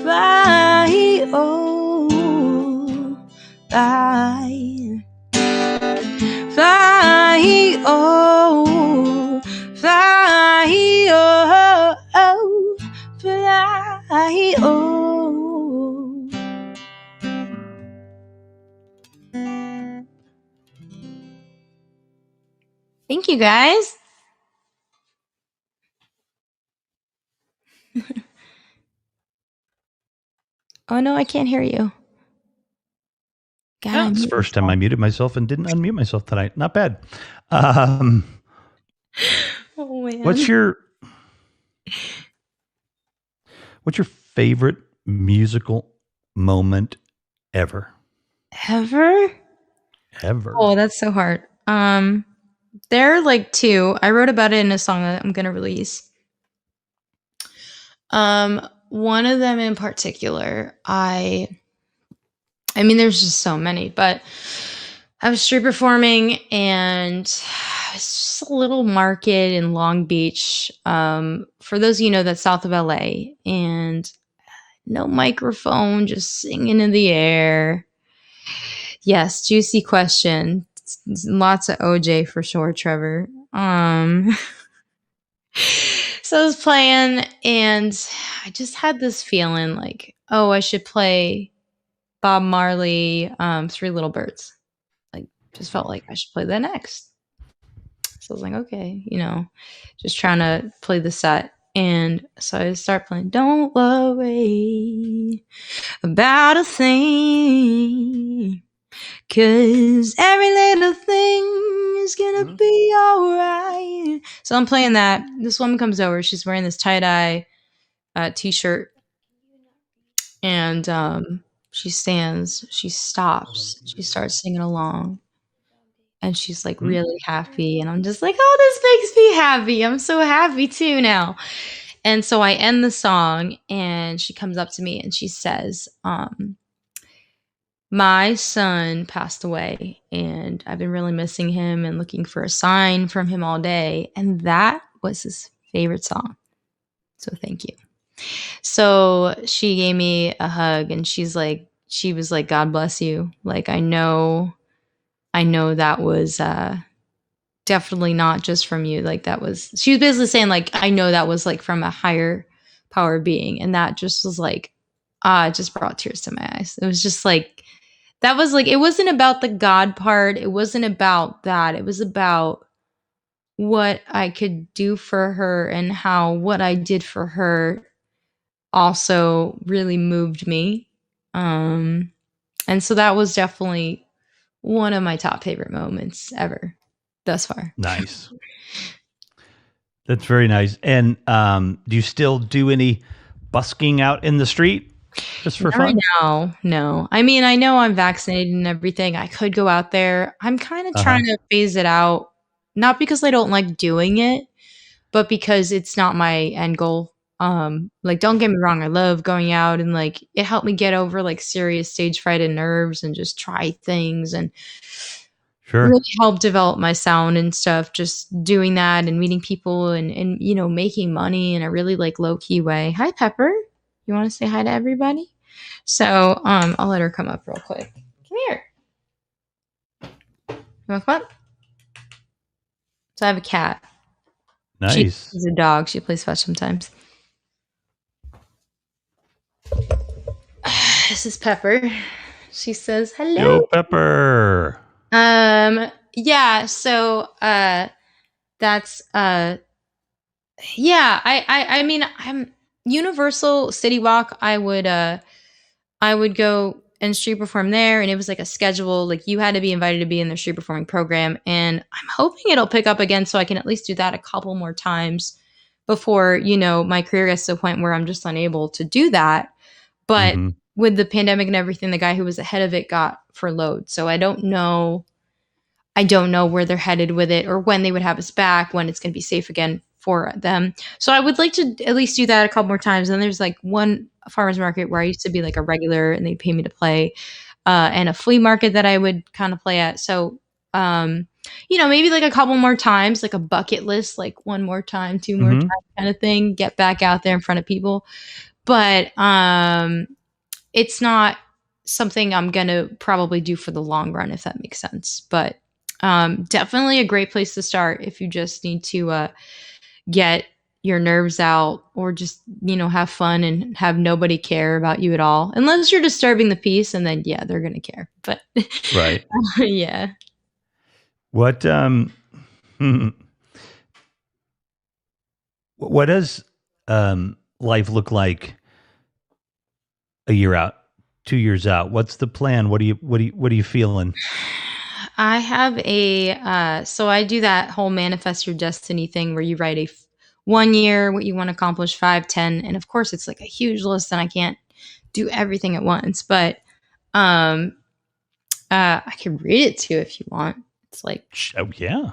fly, oh, fly, fly, oh, fly, oh, oh, fly, oh. Thank you, guys. Oh no, I can't hear you. God, It's the first time I muted myself and didn't unmute myself tonight. Not bad. Oh man. What's your favorite musical moment ever? Ever? Oh, that's so hard. There are like two. I wrote about it in a song that I'm gonna release. One of them in particular, I mean, there's just so many, but I was street performing and it's just a little market in Long Beach. For those of you know, that's south of LA, and no microphone, just singing in the air. Yes, juicy question. Lots of OJ for sure, Trevor. So I was playing and I just had this feeling like, oh, I should play Bob Marley, Three Little Birds. Like, just felt like I should play that next. So I was like, okay, just trying to play the set. And so I start playing, don't worry about a thing, 'cause every little thing is gonna be alright. So I'm playing that. This woman comes over. She's wearing this tie-dye t-shirt. And she stands, she stops, she starts singing along. And she's like really happy. And I'm just like, oh, this makes me happy. I'm so happy too now. And so I end the song and she comes up to me and she says, my son passed away and I've been really missing him and looking for a sign from him all day. And that was his favorite song. So thank you. So she gave me a hug and she was like, God bless you. Like, I know that was definitely not just from you. Like she was basically saying like, I know that was like from a higher power being. And that just was like, it just brought tears to my eyes. It was just like, that was like, it wasn't about the God part. It wasn't about that. It was about what I could do for her and how what I did for her also really moved me. And so that was definitely one of my top favorite moments ever thus far. Nice. That's very nice. And do you still do any busking out in the street just for fun? No. I mean, I know I'm vaccinated and everything. I could go out there. I'm kind of trying to phase it out, not because I don't like doing it, but because it's not my end goal. Like, don't get me wrong, I love going out and like it helped me get over like serious stage fright and nerves and just try things and really help develop my sound and stuff. Just doing that and meeting people and making money in a really like low key way. Hi, Pepper. You want to say hi to everybody? So I'll let her come up real quick. Come here. You want to come up? So I have a cat. Nice. She's a dog. She plays fetch sometimes. This is Pepper. She says hello. Yo, Pepper. Yeah, so that's yeah, I mean, I'm Universal City Walk. I would go and street perform there, and it was like a schedule, like you had to be invited to be in the street performing program, and I'm hoping it'll pick up again so I can at least do that a couple more times before, my career gets to a point where I'm just unable to do that. But Mm-hmm. with the pandemic and everything, the guy who was ahead of it got furloughed. So I don't know where they're headed with it or when they would have us back, when it's going to be safe again for them. So I would like to at least do that a couple more times. And there's like one farmer's market where I used to be like a regular and they'd pay me to play, and a flea market that I would kind of play at. So, maybe like a couple more times, like a bucket list, like one more time, two more Mm-hmm. times kind of thing, get back out there in front of people. But it's not something I'm going to probably do for the long run, if that makes sense. But definitely a great place to start if you just need to get your nerves out, or just, have fun and have nobody care about you at all. Unless you're disturbing the peace, and then, yeah, they're going to care. But Right. yeah. What what does life look like a year out, 2 years out? What's the plan? What are you feeling? I have so I do that whole manifest your destiny thing where you write 1 year, what you want to accomplish, 5, 10. And of course, it's like a huge list and I can't do everything at once. But um, I can read it to you if you want. It's like, Oh yeah.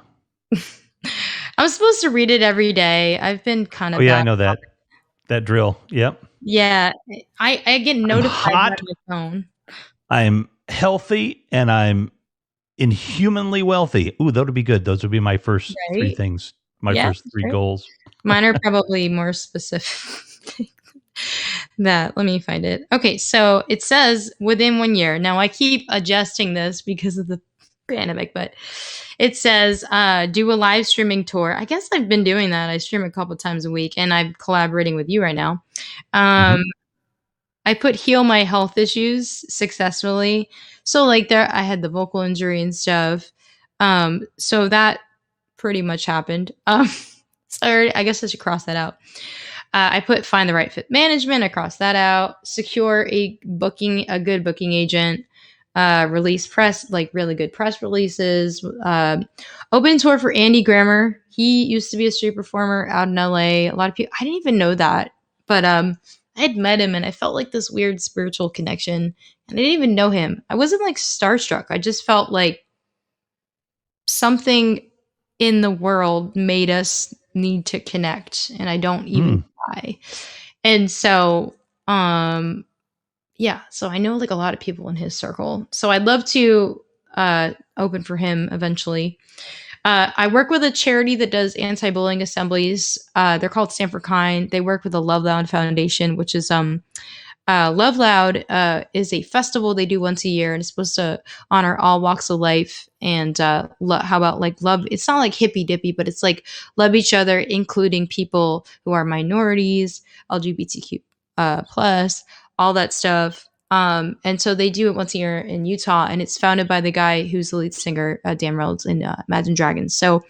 I'm supposed to read it every day. I've been kind Oh of yeah, I bad. know that drill. Yep. Yeah, I get I'm notified by hot. my phone. I'm healthy, and I'm inhumanly wealthy. Ooh, that would be good. Those would be my first three Right? things. My Yeah, first three right. goals. Mine are probably more specific. That, let me find it. Okay, so it says within 1 year. Now I keep adjusting this because of the pandemic, but it says do a live streaming tour. I guess I've been doing that. I stream a couple times a week, and I'm collaborating with you right now. Hmm. Um, I put heal my health issues successfully. So like there, I had the vocal injury and stuff. So that pretty much happened. So I guess I should cross that out. I put find the right fit management. I crossed that out. Secure a good booking agent. Release press, like really good press releases. Open tour for Andy Grammer. He used to be a street performer out in LA. A lot of people, I didn't even know that, but I had met him and I felt like this weird spiritual connection, and I didn't even know him. I wasn't like starstruck. I just felt like something in the world made us need to connect, and I don't even Hmm. know why. And so yeah, so I know like a lot of people in his circle. So I'd love to open for him eventually. I work with a charity that does anti-bullying assemblies. They're called Stand for Kind. They work with the Love Loud Foundation, which is Love Loud is a festival they do once a year, and it's supposed to honor all walks of life. And how about like love? It's not like hippy dippy, but it's like love each other, including people who are minorities, LGBTQ plus, all that stuff. And so they do it once a year in Utah, and it's founded by the guy who's the lead singer, Dan Reynolds, in Imagine Dragons. So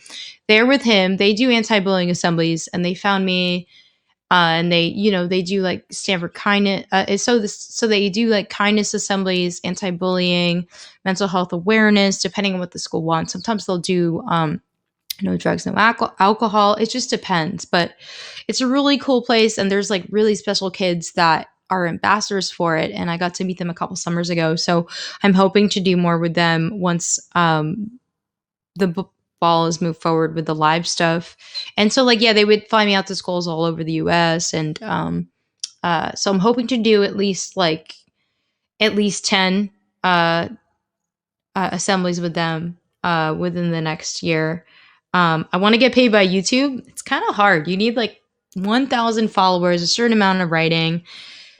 they're with him. They do anti-bullying assemblies, and they found me, and they do like Stanford kindness. So they do like kindness assemblies, anti-bullying, mental health awareness, depending on what the school wants. Sometimes they'll do no drugs, no alcohol. It just depends, but it's a really cool place, and there's like really special kids that are ambassadors for it, and I got to meet them a couple summers ago. So I'm hoping to do more with them once the ball has moved forward with the live stuff. And so like, yeah, they would fly me out to schools all over the US. And so I'm hoping to do at least 10 assemblies with them within the next year. I want to get paid by YouTube. It's kind of hard. You need like 1,000 followers, a certain amount of writing,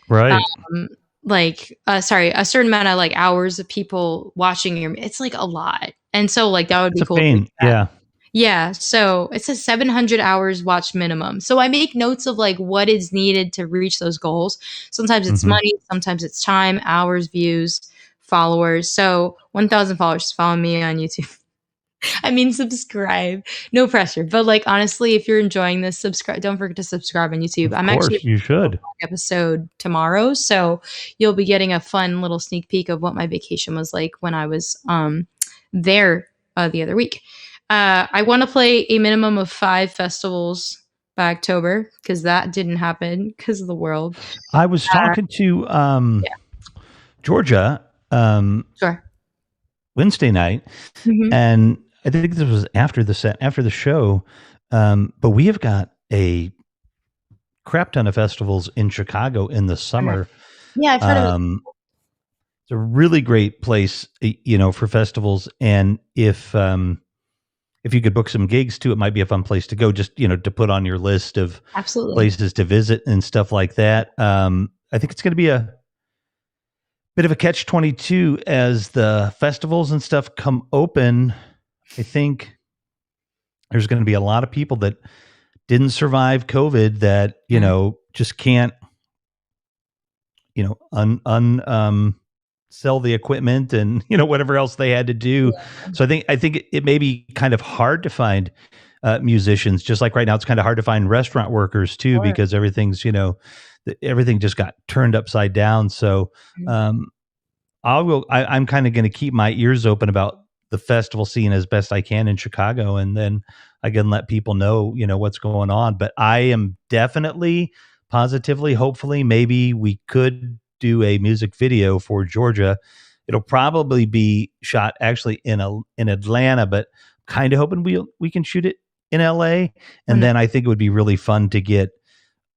Right. um, a certain amount of like hours of people watching your, it's like a lot. And so like that would It's be a cool to do pain. that. Yeah. Yeah, so it says 700 hours watch minimum. So I make notes of like what is needed to reach those goals. Sometimes it's Hmm. money, sometimes it's time, hours, views, followers. So 1,000 followers, follow me on YouTube. I mean, subscribe. No pressure. But like honestly, if you're enjoying this, subscribe. Don't forget to subscribe on YouTube. Of I'm actually course, you should. episode tomorrow, so you'll be getting a fun little sneak peek of what my vacation was like when I was there the other week. I want to play a minimum of 5 festivals by October because that didn't happen because of the world. I was talking to Yeah, Georgia sure. Wednesday night, Hmm. and I think this was after the show. But we have got a crap ton of festivals in Chicago in the summer. Yeah, I've heard of it. Um, it's a really great place, for festivals. And if you could book some gigs too, it might be a fun place to go. Just to put on your list of Absolutely. places to visit and stuff like that. I think it's going to be a bit of a catch-22 as the festivals and stuff come open. I think there's going to be a lot of people that didn't survive COVID that, Yeah. just can't, sell the equipment and, whatever else they had to do. So I think it may be kind of hard to find musicians, just like right now, it's kind of hard to find restaurant workers too, Sure. because everything just got turned upside down. So, Mhm. um, I'm kind of going to keep my ears open about the festival scene as best I can in Chicago, and then I can let people know, what's going on. But I am definitely, positively, hopefully, maybe we could do a music video for Georgia. It'll probably be shot actually in Atlanta, but kind of hoping we can shoot it in LA. Oh, And no. then I think it would be really fun to get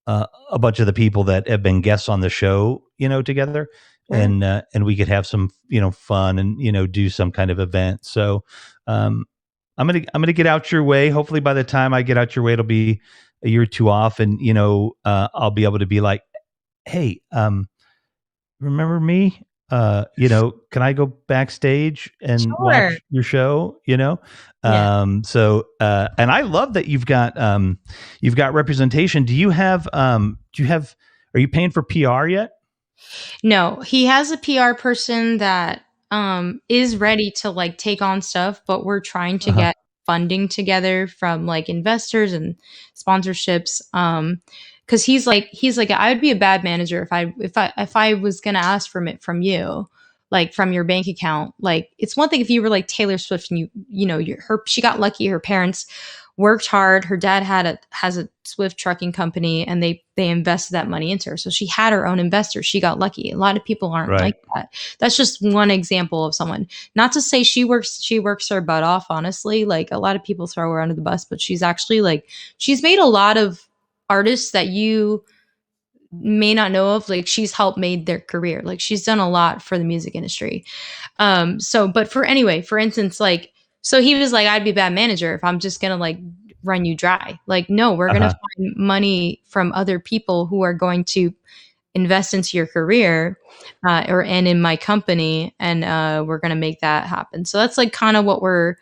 a bunch of the people that have been guests on the show, together, Sure. and we could have some, fun and do some kind of event. So, um, I'm gonna get out your way. Hopefully, by the time I get out your way, it'll be a year or two off, and I'll be able to be like, hey, remember me? Can I go backstage and Sure. watch your show? Yeah. And I love that you've got representation. Are you paying for PR yet? No, he has a PR person that is ready to like take on stuff, but we're trying to Uh-huh. get funding together from like investors and sponsorships. Cuz he's like I would be a bad manager if I was going to ask from it from you, like from your bank account. Like it's one thing if you were like Taylor Swift and she got lucky, her parents worked hard. Her dad has a Swift trucking company, and they invested that money into her. So she had her own investors. She got lucky. A lot of people aren't Right. like that. That's just one example of someone. Not to say she works her butt off, honestly. Like a lot of people throw her under the bus, but she's actually like she's made a lot of artists that you may not know of, like she's helped made their career. Like she's done a lot for the music industry. But for instance, like, so he was like, I'd be a bad manager if I'm just gonna like run you dry. Like, no, we're gonna Uh-huh. find money from other people who are going to invest into your career, and in my company, and we're gonna make that happen. So that's like kind of what we're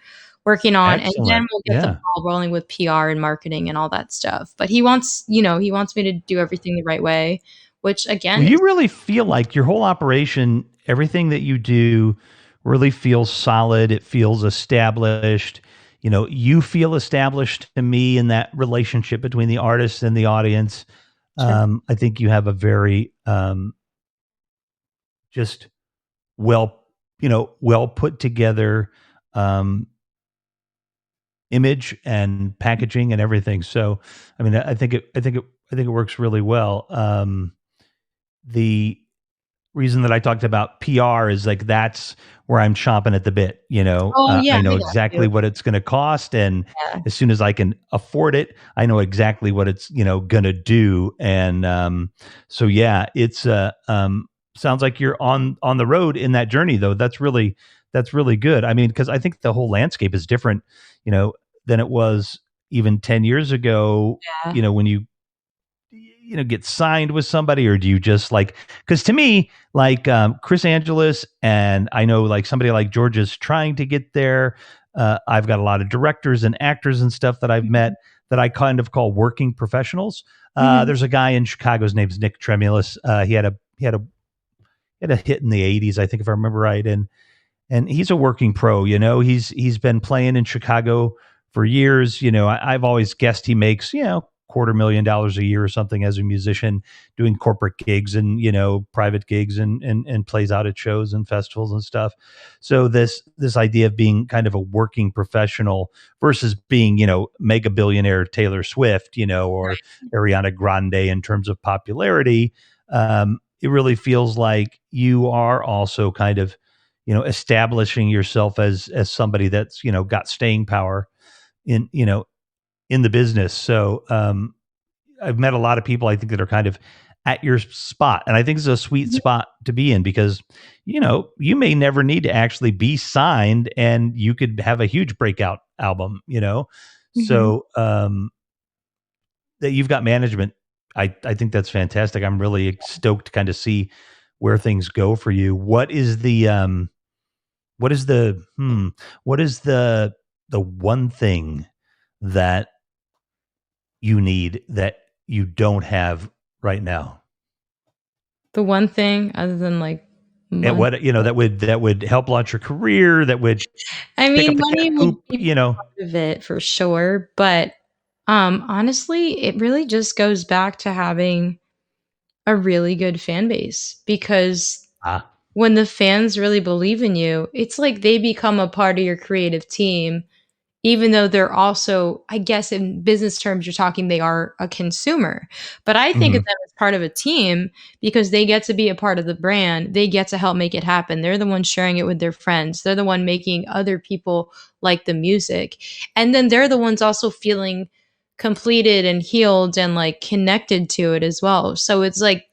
working on, and then Excellent. we'll get the Yeah. ball rolling with PR and marketing and all that stuff. But he wants me to do everything the right way, which Well, again is you really feel like your whole operation, everything that you do really feels solid. It feels established. You feel established to me in that relationship between the artist and the audience. sure. I think you have a very just well put together um, image and packaging and everything. So, I mean, I think it works really well. The reason that I talked about PR is like that's where I'm chomping at the bit. Oh yeah, I know I got you. exactly what it's going to cost, and Yeah, as soon as I can afford it, I know exactly what it's going to do. And so yeah, it's sounds like you're on the road in that journey though. That's really good. I mean, because I think the whole landscape is different, you know, than it was even 10 years ago. yeah. When you get signed with somebody, or do you just like, because to me like Chris Angeles, and I know like somebody like Georgia's trying to get there. I've got a lot of directors and actors and stuff that I've met Mhm, that I kind of call working professionals. mhm. There's a guy in Chicago, his name's Nick Tremulous. He had a hit in the 80s, I think, if I remember right. And and he's a working pro. He's been playing in Chicago for years. I've always guessed he makes $250,000 a year or something as a musician, doing corporate gigs and private gigs, and plays out at shows and festivals and stuff. So this idea of being kind of a working professional versus being mega billionaire Taylor Swift, or Ariana Grande in terms of popularity, it really feels like you are also kind of establishing yourself as somebody that's got staying power in in the business. So I've met a lot of people, I think, that are kind of at your spot, and I think it's a sweet spot to be in, because you may never need to actually be signed, and you could have a huge breakout album. Mhm. So that you've got management, I think that's fantastic. I'm really stoked to kind of see where things go for you. What is the what is the one thing that you need that you don't have right now? The one thing other than, like, And money. what that would help launch your career, that would I pick mean, up the cat money would poop, be part of it for sure, but, honestly, it really just goes back to having a really good fan base, because Ah, when the fans really believe in you, it's like they become a part of your creative team, even though they're also, I guess in business terms, you're talking they are a consumer. But I think of mhm. them as part of a team because they get to be a part of the brand. They get to help make it happen. They're the ones sharing it with their friends. They're the one making other people like the music. And then they're the ones also feeling completed and healed and like connected to it as well. So it's like,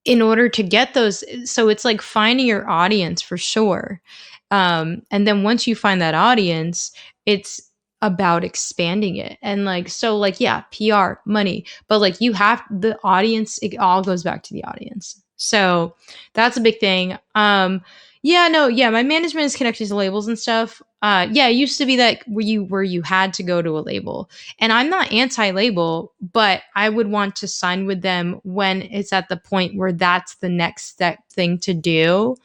in order to get those, so it's like finding your audience for sure. And then once you find that audience, it's about expanding it. And like, so like, yeah, PR, money, but like you have the audience, it all goes back to the audience. So that's a big thing. Yeah, no, yeah, my management is connected to labels and stuff. Yeah, it used to be that where you had to go to a label, and I'm not anti-label, but I would want to sign with them when it's at the point where that's the next step thing to do.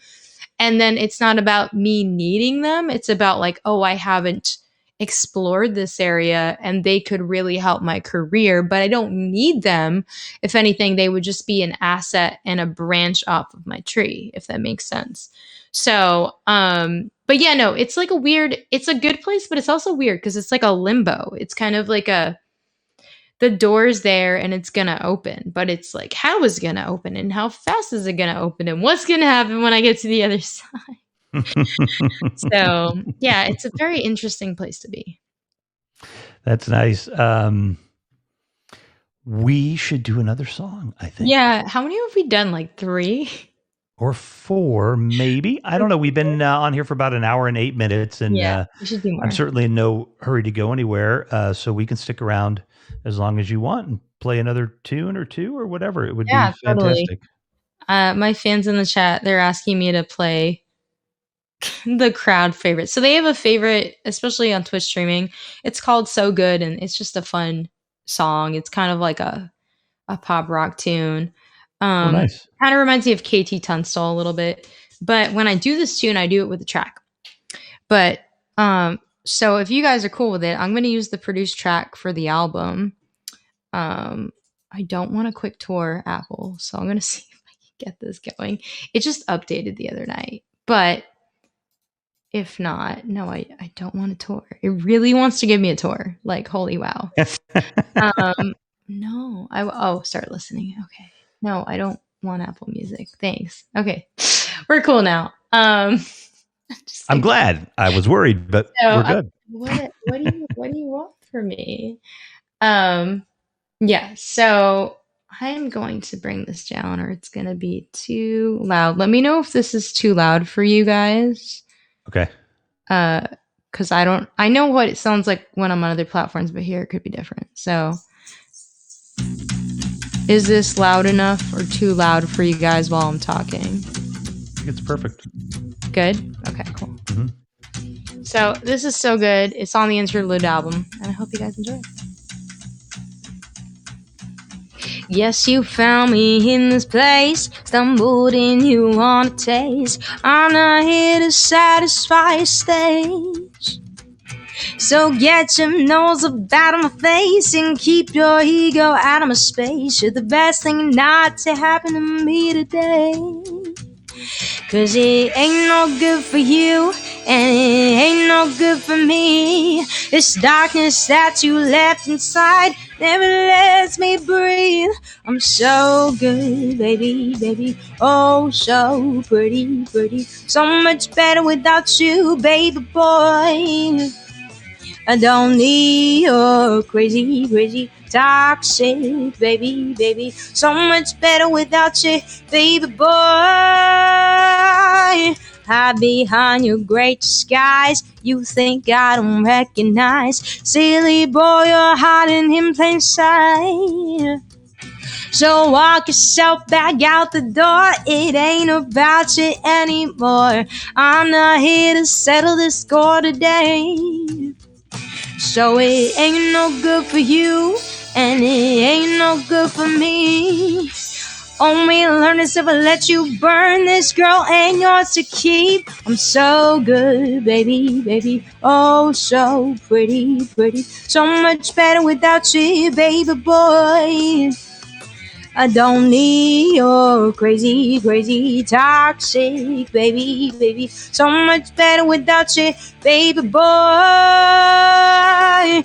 And then it's not about me needing them. It's about like, oh, I haven't explored this area and they could really help my career, but I don't need them. If anything, they would just be an asset and a branch off of my tree, if that makes sense. So, but yeah, no, it's like it's a good place, but it's also weird because it's like a limbo. It's kind of like the door's there and it's gonna open, but it's like, how is it gonna open and how fast is it gonna open and what's gonna happen when I get to the other side? So yeah, it's a very interesting place to be. That's nice. We should do another song, I think. Yeah, how many have we done? Like three? Or 4, maybe. I don't know. We've been on here for about an hour and 8 minutes, and Yeah, we should do I'm more. certainly in no hurry to go anywhere. So we can stick around as long as you want and play another tune or 2 or whatever. It would be Yeah, totally. fantastic. My fans in the chat, they're asking me to play the crowd favorite. So they have a favorite, especially on Twitch streaming. It's called So Good, and it's just a fun song. It's kind of like a pop rock tune. Oh, Um, nice. Kind of reminds me of KT Tunstall a little bit. But when I do this tune, I do it with a track. But so if you guys are cool with it, I'm going to use the produced track for the album. I don't want a quick tour, Apple, so I'm going to see if I can get this going. It just updated the other night, but if not, no, I don't want a tour. It really wants to give me a tour. Like, holy wow. No, start listening. Okay. No, I don't want Apple Music. Thanks. Okay. We're cool now. Just I'm kidding. glad. I was worried, but So, we're good. what do you want from me? Yeah, so I'm going to bring this down or it's going to be too loud. Let me know if this is too loud for you guys. Okay. Cuz I know what it sounds like when I'm on other platforms, but here it could be different. So, is this loud enough or too loud for you guys while I'm talking? I think it's perfect. Good? Okay, cool. Mhm. So, this is So Good. It's on the Interlude album, and I hope you guys enjoy it. Yes, you found me in this place, stumbled in, you want to taste. I'm not here to satisfy your stage. So get your nose up out of my face and keep your ego out of my space. You're the best thing not to happen to me today. 'Cause it ain't no good for you, and it ain't no good for me. This darkness that you left inside never lets me breathe. I'm so good, baby, baby, oh so pretty, pretty. So much better without you, baby boy. I don't need your crazy, crazy, toxic, baby, baby. So much better without you, baby boy. Hide behind your great disguise. You think I don't recognize. Silly boy, you're hiding in plain sight. So walk yourself back out the door. It ain't about you anymore. I'm not here to settle this score today. So it ain't no good for you, and it ain't no good for me. Only learners ever let you burn. This girl ain't yours to keep. I'm so good, baby, baby, oh so pretty, pretty. So much better without you, baby boy. I don't need your crazy, crazy, toxic, baby, baby. So much better without you, baby boy.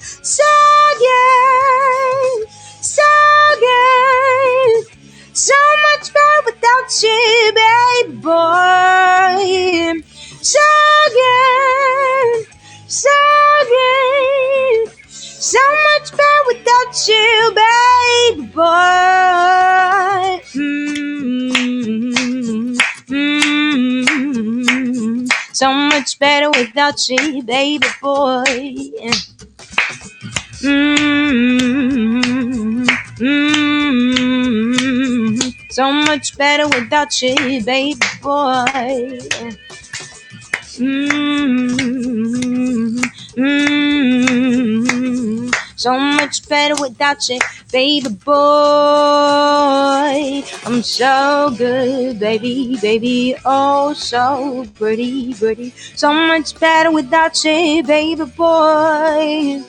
So good, so good. So much better without you, baby boy. So good, so good. So much better without you, baby boy. So much better without you, baby boy. So much better without you, baby boy. So much better without you, baby boy. I'm so good, baby, baby, oh so pretty, pretty. So much better without you, baby boy.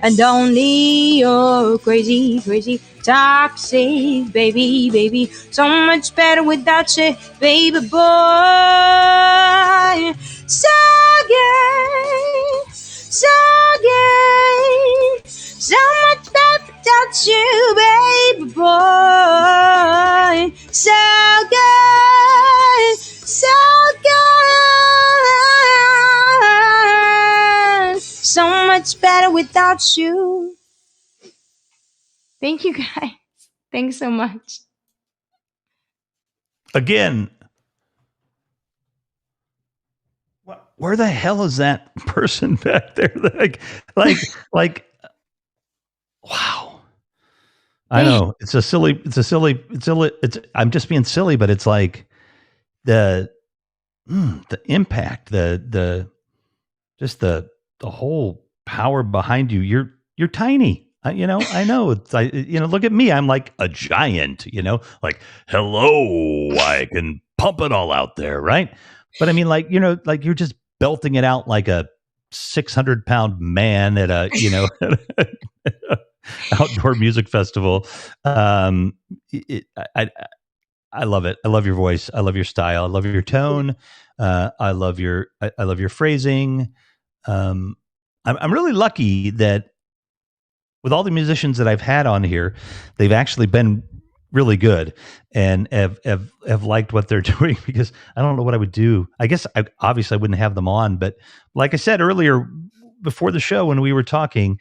I don't need your crazy, crazy, toxic, baby, baby. So much better without you, baby boy. So good, so good. So much better without you, baby boy. So good, so good. So much better without you. Thank you, guys. Thanks so much. Again, where the hell is that person back there? Like, wow. I know it's silly. I'm just being silly, but it's like the impact, the whole power behind you. You're tiny. I know. It's look at me. I'm like a giant. Like hello. I can pump it all out there, right? But I mean, like you're just belting it out like a 600-pound man at a outdoor music festival. I love it. I love your voice. I love your style. I love your tone. I love your phrasing. I'm really lucky that with all the musicians that I've had on here, they've actually been really good and have liked what they're doing, because I don't know what I would do. I guess obviously I wouldn't have them on, but like I said earlier before the show when we were talking,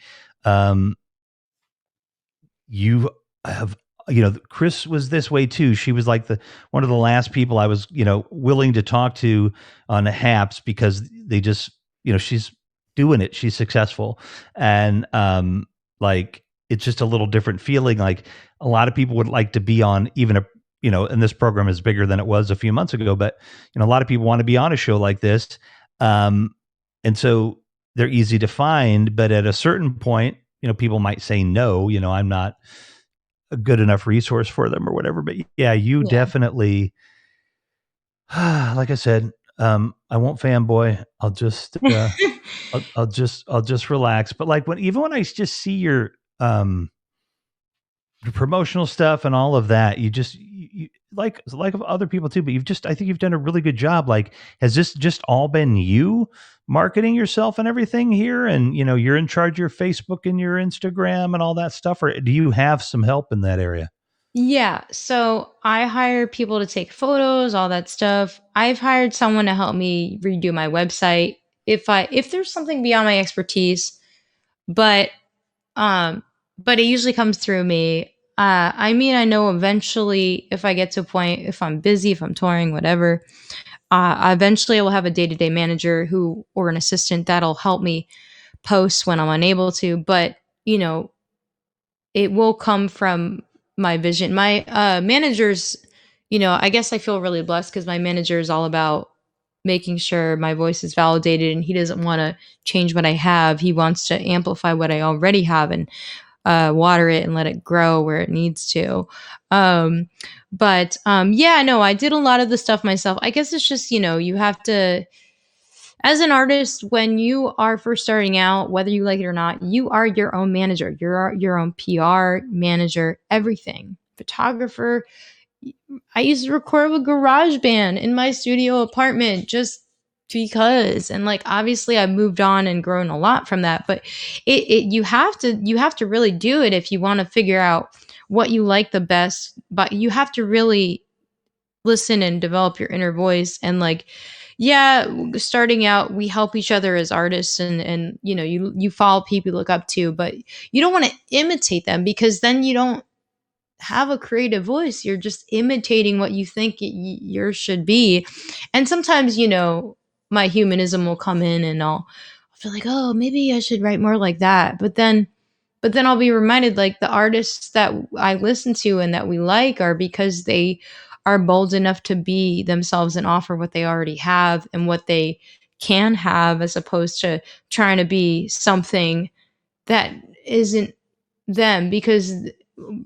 you have, Chris was this way too. She was like one of the last people I was, willing to talk to on the Haps, because they just, she's doing it. She's successful. And, like, it's just a little different feeling. Like a lot of people would like to be on even and this program is bigger than it was a few months ago, but a lot of people want to be on a show like this. And so they're easy to find, but at a certain point, people might say no, I'm not a good enough resource for them or whatever. But yeah, you Yeah. definitely, like I said, I won't fanboy. I'll just relax. But like even when I just see um your promotional stuff and all of that, you like other people too, but I think you've done a really good job. Like, has this just all been you marketing yourself and everything here? And you're in charge of your Facebook and your Instagram and all that stuff, or do you have some help in that area? Yeah, so I hire people to take photos, all that stuff. I've hired someone to help me redo my website if there's something beyond my expertise, but um but it usually comes through me. I mean, I know eventually if I get to a point, if I'm busy, if I'm touring, whatever, eventually I will have a day-to-day manager who or an assistant that'll help me post when I'm unable to, but you know, it will come from my vision. My managers, I guess I feel really blessed because my manager is all about making sure my voice is validated and he doesn't want to change what I have. He wants to amplify what I already have and water it and let it grow where it needs to. Yeah, no, I did a lot of the stuff myself. I guess it's just, you have to, as an artist, when you are first starting out, whether you like it or not, you are your own manager. You're your own PR manager, everything. Photographer. I used to record with GarageBand in my studio apartment just because. And like obviously I've moved on and grown a lot from that, but you have to really do it if you want to figure out what you like the best. But you have to really listen and develop your inner voice and like yeah, starting out we help each other as artists and you follow people you look up to, but you don't want to imitate them because then you don't have a creative voice. You're just imitating what you think yours should be. And sometimes my humanism will come in and I'll feel like, oh, maybe I should write more like that, but then I'll be reminded like the artists that I listen to and that we like are because they are bold enough to be themselves and offer what they already have and what they can have as opposed to trying to be something that isn't them because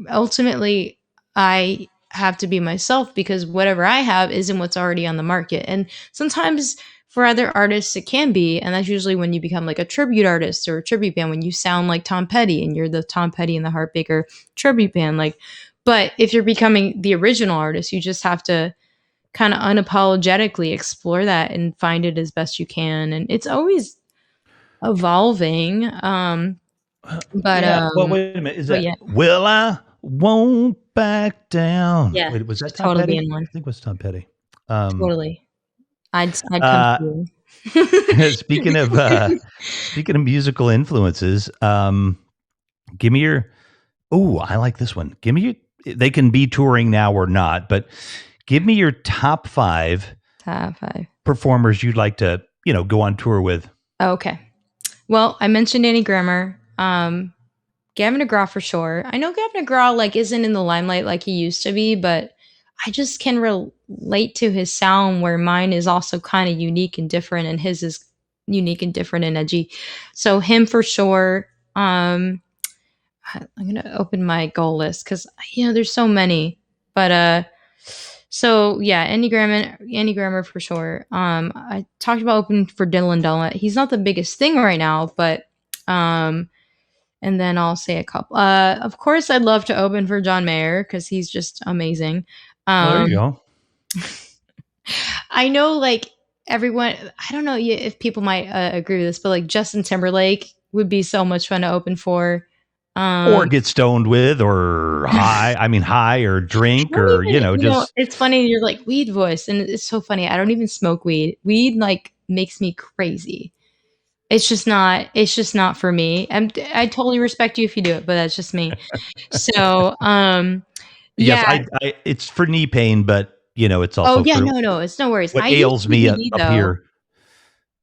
ultimately I have to be myself because whatever I have isn't what's already on the market. And sometimes for other artists it can be, and that's usually when you become like a tribute artist or a tribute band when you sound like Tom Petty and you're the Tom Petty and the Heartbreaker tribute band like. But if you're becoming the original artist, you just have to kind of unapologetically explore that and find it as best you can, and it's always evolving. But Yeah. Well, wait a minute. Is but that yeah. "Well, I won't back down"? Yeah, Wait, was that should Tom totally Petty? be I in one. think it was Tom Petty. Um, Totally. I'd come uh, to speaking of you. speaking of musical influences, give me your. Oh, I like this one. Give me your. They can be touring now or not, but give me your top 5 Top 5. performers you'd like to, go on tour with. Okay. Well, I mentioned Annie Grammer. Gavin DeGraw for sure. I know Gavin DeGraw like isn't in the limelight like he used to be, but I just can relate to his sound where mine is also kind of unique and different and his is unique and different and edgy. So him for sure. I'm gonna open my goal list because there's so many. But so yeah, Andy Grammer for sure. I talked about opening for Dylan Dunlap. He's not the biggest thing right now, but and then I'll say a couple. Of course, I'd love to open for John Mayer because he's just amazing. Oh, there you Um, go. I know, like everyone. I don't know if people might agree with this, but like Justin Timberlake would be so much fun to open for. Or Um, get stoned with, or high. I mean, high or I drink, don't or even, just it's funny. You're like weed voice, and it's so funny. I don't even smoke weed. Weed like makes me crazy. It's just not for me. I totally respect you if you do it, but that's just me. So, yes. yeah. It's for knee pain, but it's Oh also yeah, for no, no, it's no worries. what I use ails me CBD up though. here.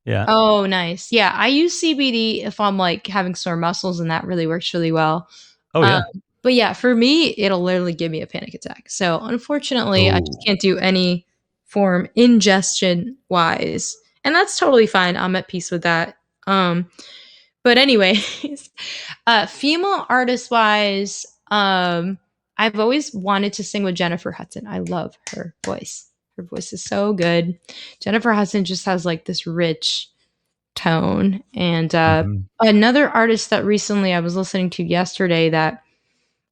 Yeah. Oh, nice. Yeah, I use CBD if I'm like having sore muscles, and that really works really well. Oh Um, yeah. but yeah, for me, it'll literally give me a panic attack. So unfortunately, I just Oh. can't do any form ingestion wise, and that's totally fine. I'm at peace with that. But anyways, female artist wise, I've always wanted to sing with Jennifer Hudson. I love her voice. Her voice is so good. Jennifer Hudson just has like this rich tone. And Mhm. another artist that recently I was listening to yesterday that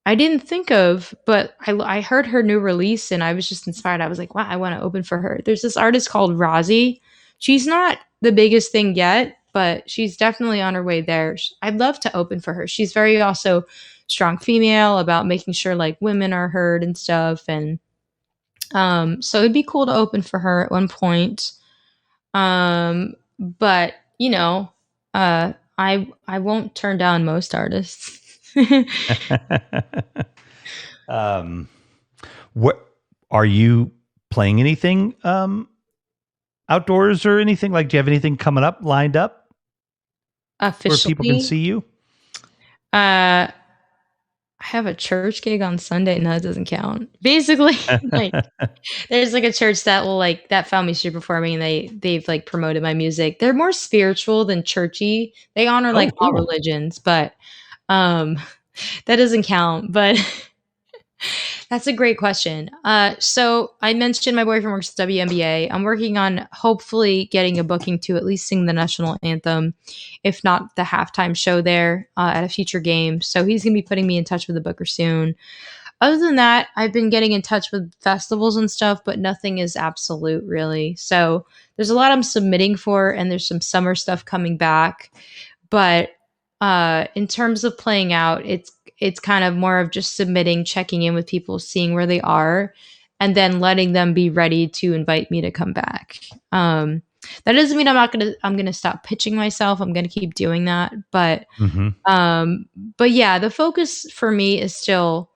I didn't think of, but I heard her new release and I was just inspired. I was like, wow, I want to open for her. There's this artist called Rozzy. She's not the biggest thing yet, but she's definitely on her way there. I'd love to open for her. She's very also strong female about making sure like women are heard and stuff. And so it'd be cool to open for her at one point. But you know, I won't turn down most artists. um, what are you playing anything outdoors or anything? Like, do you have anything coming up lined up where people can Officially, see you? I have a church gig on Sunday. No, it doesn't count. Basically, like there's like a church that will like that found me street performing and they've like promoted my music. They're more spiritual than churchy. They honor Oh, like all cool. religions, but um that doesn't count. But that's a great question. So I mentioned my boyfriend works at WNBA. I'm working on hopefully getting a booking to at least sing the national anthem, if not the halftime show there at a future game. So he's going to be putting me in touch with the booker soon. Other than that, I've been getting in touch with festivals and stuff, but nothing is absolute really. So there's a lot I'm submitting for, and there's some summer stuff coming back. But in terms of playing out, it's kind of more of just submitting, checking in with people, seeing where they are, and then letting them be ready to invite me to come back. That doesn't mean I'm gonna stop pitching myself. I'm gonna keep doing that. Mm-hmm. But yeah, the focus for me is still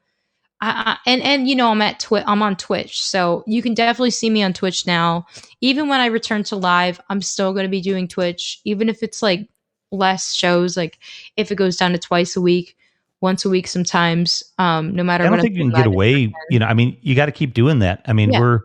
and you know I'm on Twitch, so you can definitely see me on Twitch now. Even when I return to live, I'm still going to be doing Twitch, even if it's like less shows. Like if it goes down to twice a week, once a week sometimes. No matter I don't what I'm think you doing can get live in away. person. I mean, you got to keep doing that. I mean, Yeah.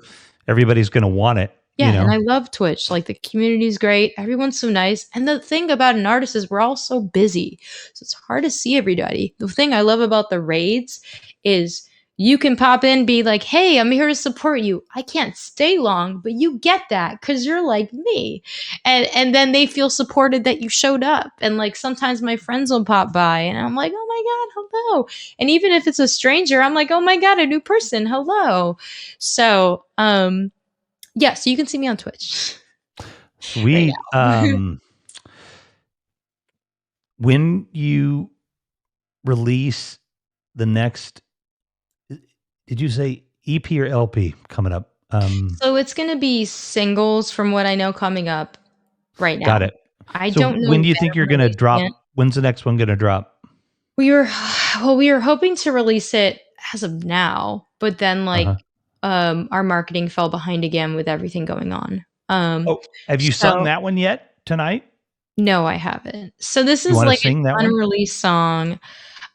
everybody's going to want it, Yeah, and I love Twitch. Like the community's great. Everyone's so nice. And the thing about an artist is we're all so busy. So it's hard to see everybody. The thing I love about the raids is you can pop in, be like, hey, I'm here to support you. I can't stay long, but you get that because you're like me. And then they feel supported that you showed up. And like sometimes my friends will pop by and I'm like, oh my God, hello. And even if it's a stranger, I'm like, oh my God, a new person, hello. So yeah, so you can see me on Twitch right Sweet. now. When you release the next, did you say EP or LP coming up? So it's gonna be singles from what I know coming up right Got now. it. I So don't know when when do you think you're I'm going to releasing it. drop? When's the next one going to drop? We were we were hoping to release it as of now, but then like Uh-huh. our marketing fell behind again with everything going on. Oh, have you sung So that one yet tonight? no, I haven't. So this You is want to like an sing that one? unreleased song.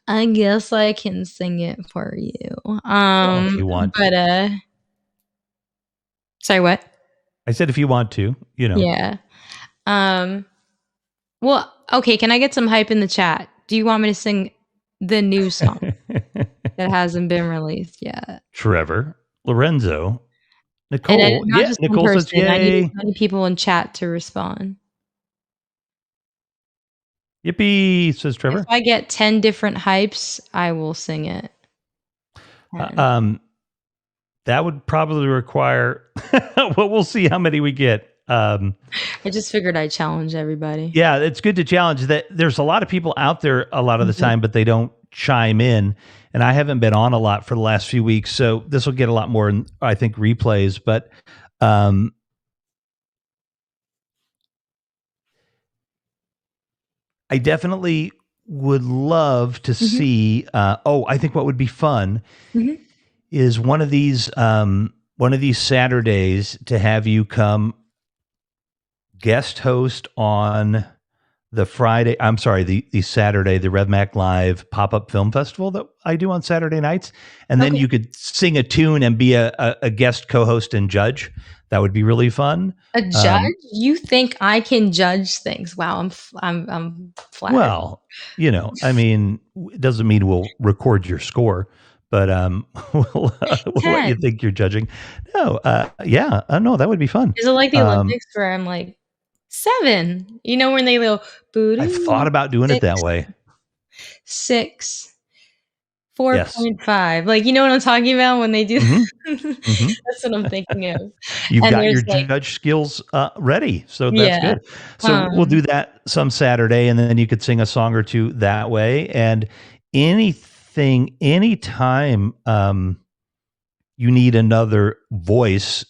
I guess I can sing it for you. Well, if you want to. But sorry, what? I said if you want to, Yeah. Um Well, okay, can I get some hype in the chat? Do you want me to sing the new song that hasn't been released yet? Trevor, Lorenzo, And Nicole. not Yeah, just one Nicole says person. I need as yay. many people in chat to respond. Yippee, says If Trevor. I get 10 different hypes, I will sing it. Uh, 10. um, that would probably require, well, we'll see how many we get. I just figured I'd challenge everybody. Yeah, it's good to challenge that. There's a lot of people out there a lot of the Mhm. time, but they don't chime in. And I haven't been on a lot for the last few weeks, so this will get a lot more, I think, replays. But I definitely would love to Mhm. see. I think what would be fun Mhm. is one of these Saturdays to have you come guest host on the Friday. I'm sorry, the Saturday, the RevMacLive pop-up film festival that I do on Saturday nights, and then Okay. you could sing a tune and be a guest co-host and judge. That would be really fun. A judge? You think I can judge things? Wow, I'm flattered. Well, I mean, it doesn't mean we'll record your score, But we'll let you 10. think you're judging. No, yeah, no, that would be fun. Is it like the Olympics where I'm like 7? You know when they go I've thought about doing it 6, that way. 6, Yes. 4.5. Like, you know what I'm talking about when they do Mm-hmm. that's what I'm thinking of. You've And got your there's like judge skills ready, so that's yeah, good. So we'll um do that some Saturday, and then you could sing a song or two that way. And anytime you need another voice,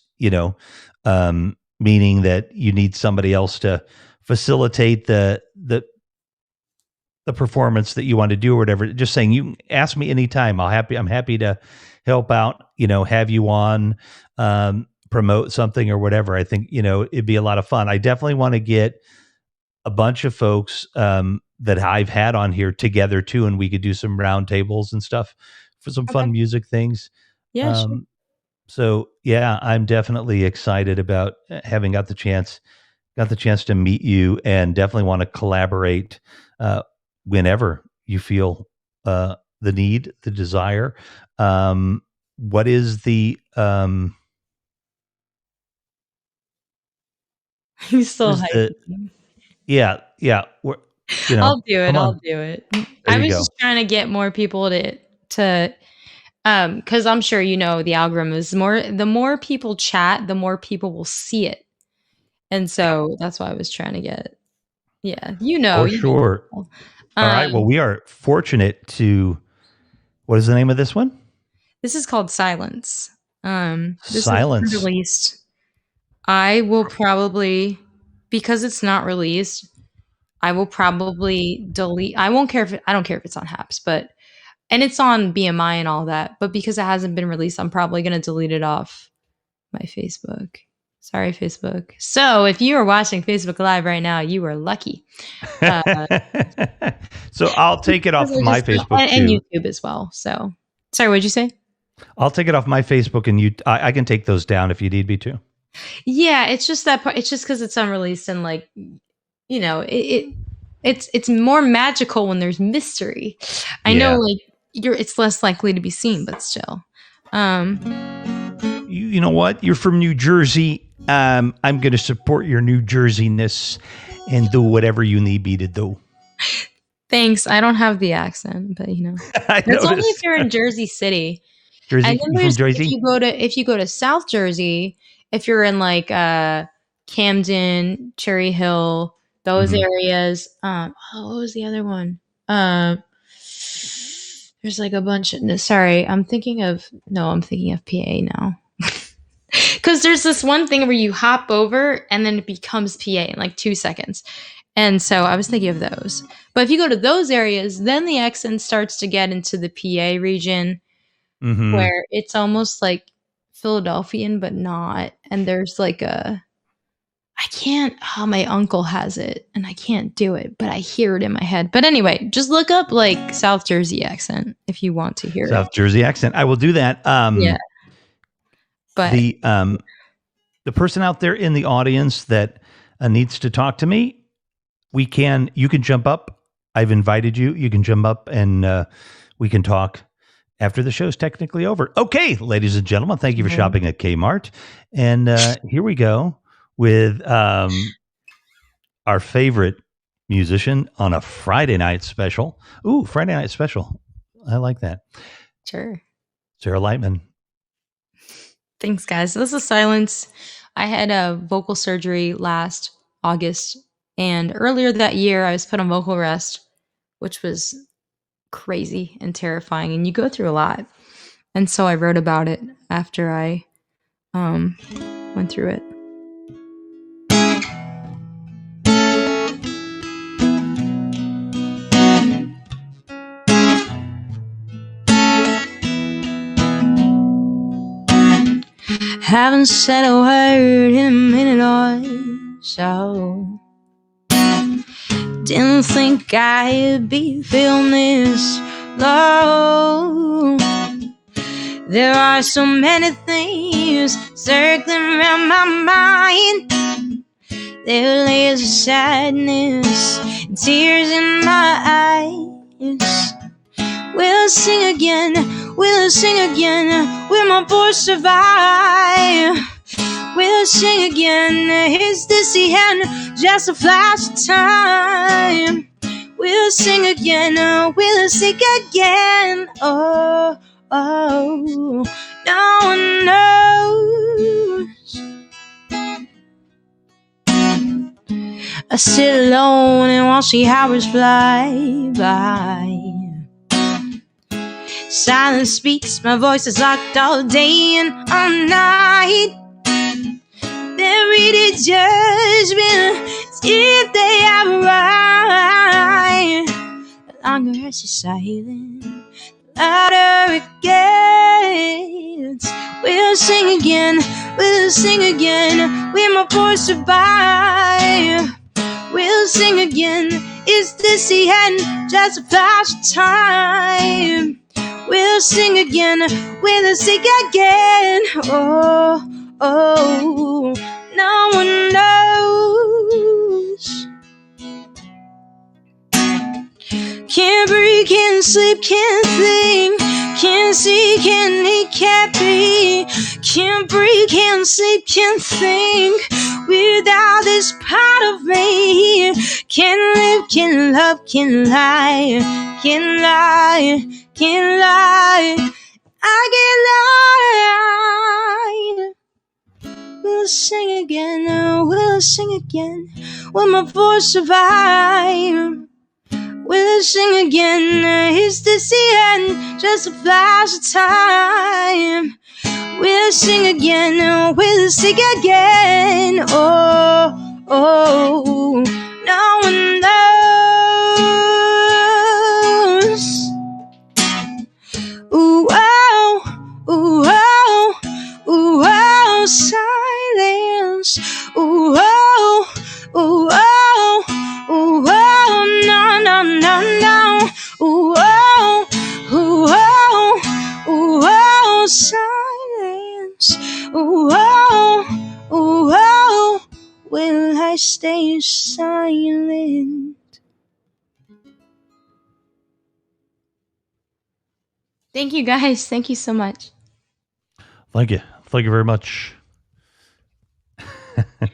meaning that you need somebody else to facilitate the performance that you want to do or whatever, just saying, you can ask me anytime. I'm happy to help out, have you on, promote something or whatever. I think, it'd be a lot of fun. I definitely want to get a bunch of folks that I've had on here together too, and we could do some round tables and stuff for some okay. fun music things. Yeah, sure. So yeah, I'm definitely excited about having got the chance to meet you, and definitely want to collaborate whenever you feel the need, the desire. What is the He's what still is the hyping. yeah, I'll do it, come I'll on, do it. there I you was go. just trying to get more people to because I'm sure the algorithm is the more people chat, the more people will see it. And so that's why I was trying to get yeah, For you know sure. people. All right, well, Um, we are fortunate to, what is the name of this one? this is called Silence. This is Silence. unreleased. I will probably because it's not released, I will probably delete I don't care if it's on Haps, but and it's on BMI and all that, but because it hasn't been released, I'm probably gonna delete it off my Facebook. Sorry, Facebook. So if you are watching Facebook Live right now, you are lucky. Uh, So I'll take it because off I my just Facebook and too. YouTube as well. So sorry, what'd you say? I'll take it off my Facebook, and I can take those down if you need me to. Yeah, it's just that part. It's just because it's unreleased and like it's more magical when there's mystery. I know Yeah. like it's less likely to be seen, but still. Um, You know what? You're from New Jersey. I'm going to support your New Jerseyness and do whatever you need me to do. thanks. I don't have the accent, but I that's only if noticed. you're in Jersey City. And Jersey, then you from there's Jersey? if you go to South Jersey, if you're in like Camden, Cherry Hill, those Hmm. areas. What was the other one? Um, there's like a bunch of no, sorry, I'm thinking of PA now. Cuz there's this one thing where you hop over and then it becomes PA in like 2 seconds. And so I was thinking of those. But if you go to those areas, then the accent starts to get into the PA region Hmm. where it's almost like Philadelphian, but not. And there's like I can't, oh, my uncle has it and I can't do it, but I hear it in my head. But anyway, just look up like South Jersey accent if you want to hear it. South Jersey accent. I will do that. Yeah. But The the person out there in the audience that needs to talk to me, you can jump up. I've invited you. You can jump up, and we can talk after the show's technically over. Okay, ladies and gentlemen, thank you for shopping at Kmart. And here we go with our favorite musician on a Friday night special. Ooh, Friday night special. I like that. sure. Sarah Lightman. Thanks, guys. This is Silence. I had a vocal surgery last August, and earlier that year, I was put on vocal rest, which was crazy and terrifying, and you go through a lot. And so I wrote about it after I went through it. Haven't said a word in a minute or so. Didn't think I'd be feeling this low. There are so many things circling around my mind. There lays a sadness and tears in my eyes. We'll sing again, we'll sing again, will my voice survive? We'll sing again, is this the end, just a flash of time? We'll sing again, we'll sing again, oh, oh, no one knows. I sit alone and watch the hours fly by. Silence speaks, my voice is locked all day and all night. They read it judgment as if they have a right. The longer as you're silent, the louder it gets. We'll sing again, will my voice survive? We'll sing again, is this the end, just a flash of time? We'll sing again, we'll sing again, oh, oh, no one knows. Can't breathe, can't sleep, can't think, can't see, can't eat, can't be. Can't breathe, can't sleep, can't think without this part of me. Can't live, can't love, can't lie, can't lie, can't lie. I can't lie. We'll sing again, we'll sing again, will my voice survive? We'll sing again, is this the end, just a flash of time? We'll sing again, we'll sing again, oh, oh, no one knows. Ooh, oh, ooh, oh, ooh, oh, silence. Ooh, oh, ooh, oh, ooh, oh, no, no, no, no. Ooh, oh, ooh, oh, ooh, oh, silence. Ooh, oh, ooh, oh, will I stay silent? Thank you, guys. Thank you so much. Thank you. Thank you very much.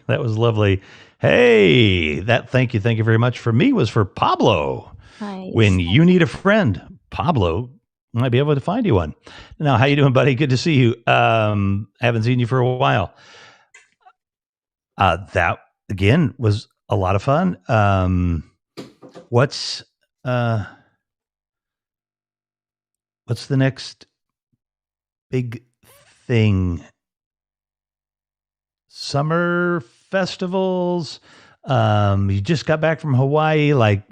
That was lovely. Hey, that thank you very much for me was for Pablo. Nice. When you need a friend, Pablo might be able to find you one. Now, how you doing, buddy? Good to see you. Haven't seen you for a while. That again was a lot of fun. What's the next big thing? Summer festivals. You just got back from Hawaii. Like,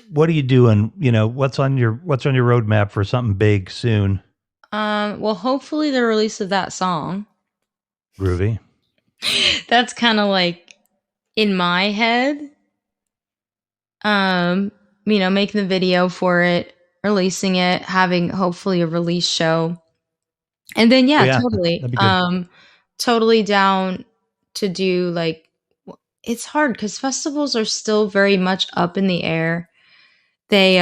what are you doing? You know, what's on your roadmap for something big soon? Well, hopefully the release of that song. Groovy. That's kind of like in my head. You know, making the video for it, releasing it, having hopefully a release show. And then totally. Totally down to do like it's hard because festivals are still very much up in the air. They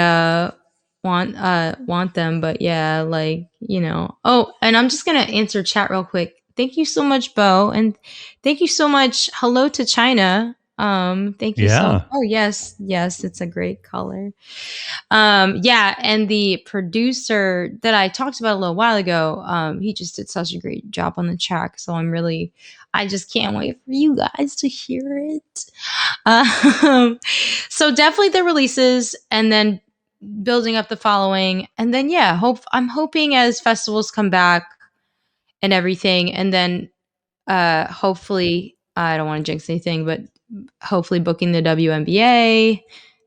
want them, but yeah, like, you know. Oh, and I'm just gonna answer chat real quick. Thank you so much, Bo, and thank you so much. Hello to China. Thank you so much. Oh yes, it's a great color. Yeah, and the producer that I talked about a little while ago, he just did such a great job on the track. So I just can't wait for you guys to hear it. So definitely the releases, and then building up the following, and then I'm hoping as festivals come back and everything, and then hopefully, I don't want to jinx anything, but hopefully booking the WNBA.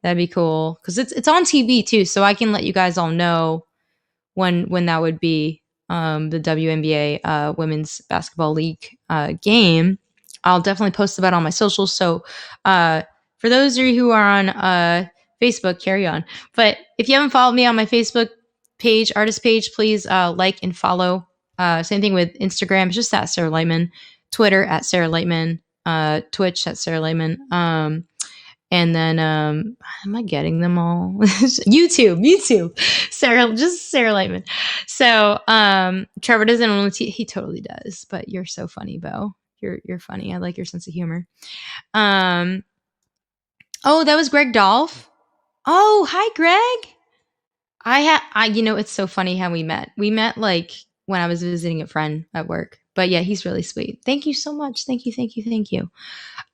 That'd be cool because it's on TV too, so I can let you guys all know when that would be. The WNBA Women's Basketball League game. I'll definitely post about it on my socials. So for those of you who are on Facebook, carry on. But if you haven't followed me on my Facebook page, artist page, please like and follow. Same thing with Instagram. It's just at Sarah Lightman. Twitter at Sarah Lightman. Twitch at Sarah Lightman. And then, am I getting them all? YouTube, Sarah Lightman. So, Trevor doesn't want to, he totally does, but you're so funny, Bo. You're funny. I like your sense of humor. Oh, that was Greg Dolph. Oh, hi, Greg. It's so funny how we met. We met like when I was visiting a friend at work. But yeah, he's really sweet. Thank you so much. Thank you.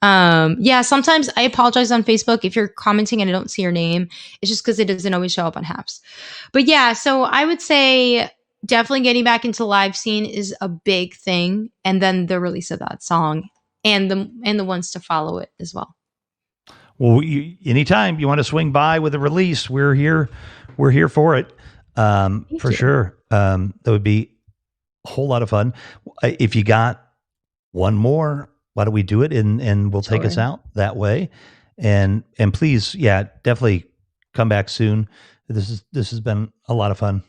Yeah, sometimes I apologize on Facebook if you're commenting and I don't see your name. It's just because it doesn't always show up on Haps. But yeah, so I would say definitely getting back into live scene is a big thing, and then the release of that song and the ones to follow it as well. Well, anytime you want to swing by with a release, we're here. We're here for it, for sure. That would be a whole lot of fun. If you got one more, why don't we do it and we'll take us out that way. And please, yeah, definitely come back soon. This has been a lot of fun.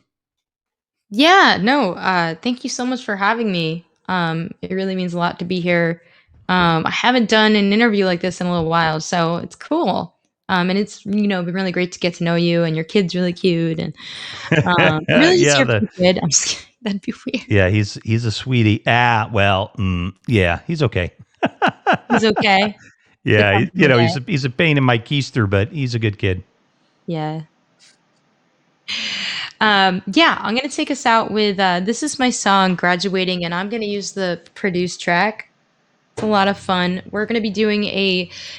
Yeah, no, thank you so much for having me. It really means a lot to be here. I haven't done an interview like this in a little while, so it's cool. And it's, been really great to get to know you, and your kid's really cute, and really just your kid. I'm just kidding. That'd be weird. Yeah, he's a sweetie. Well, yeah, he's okay. He's okay. Yeah, he's a pain in my keister, but he's a good kid. Yeah. Yeah, I'm gonna take us out with this is my song "Graduating," and I'm gonna use the produced track. It's a lot of fun. We're going to be doing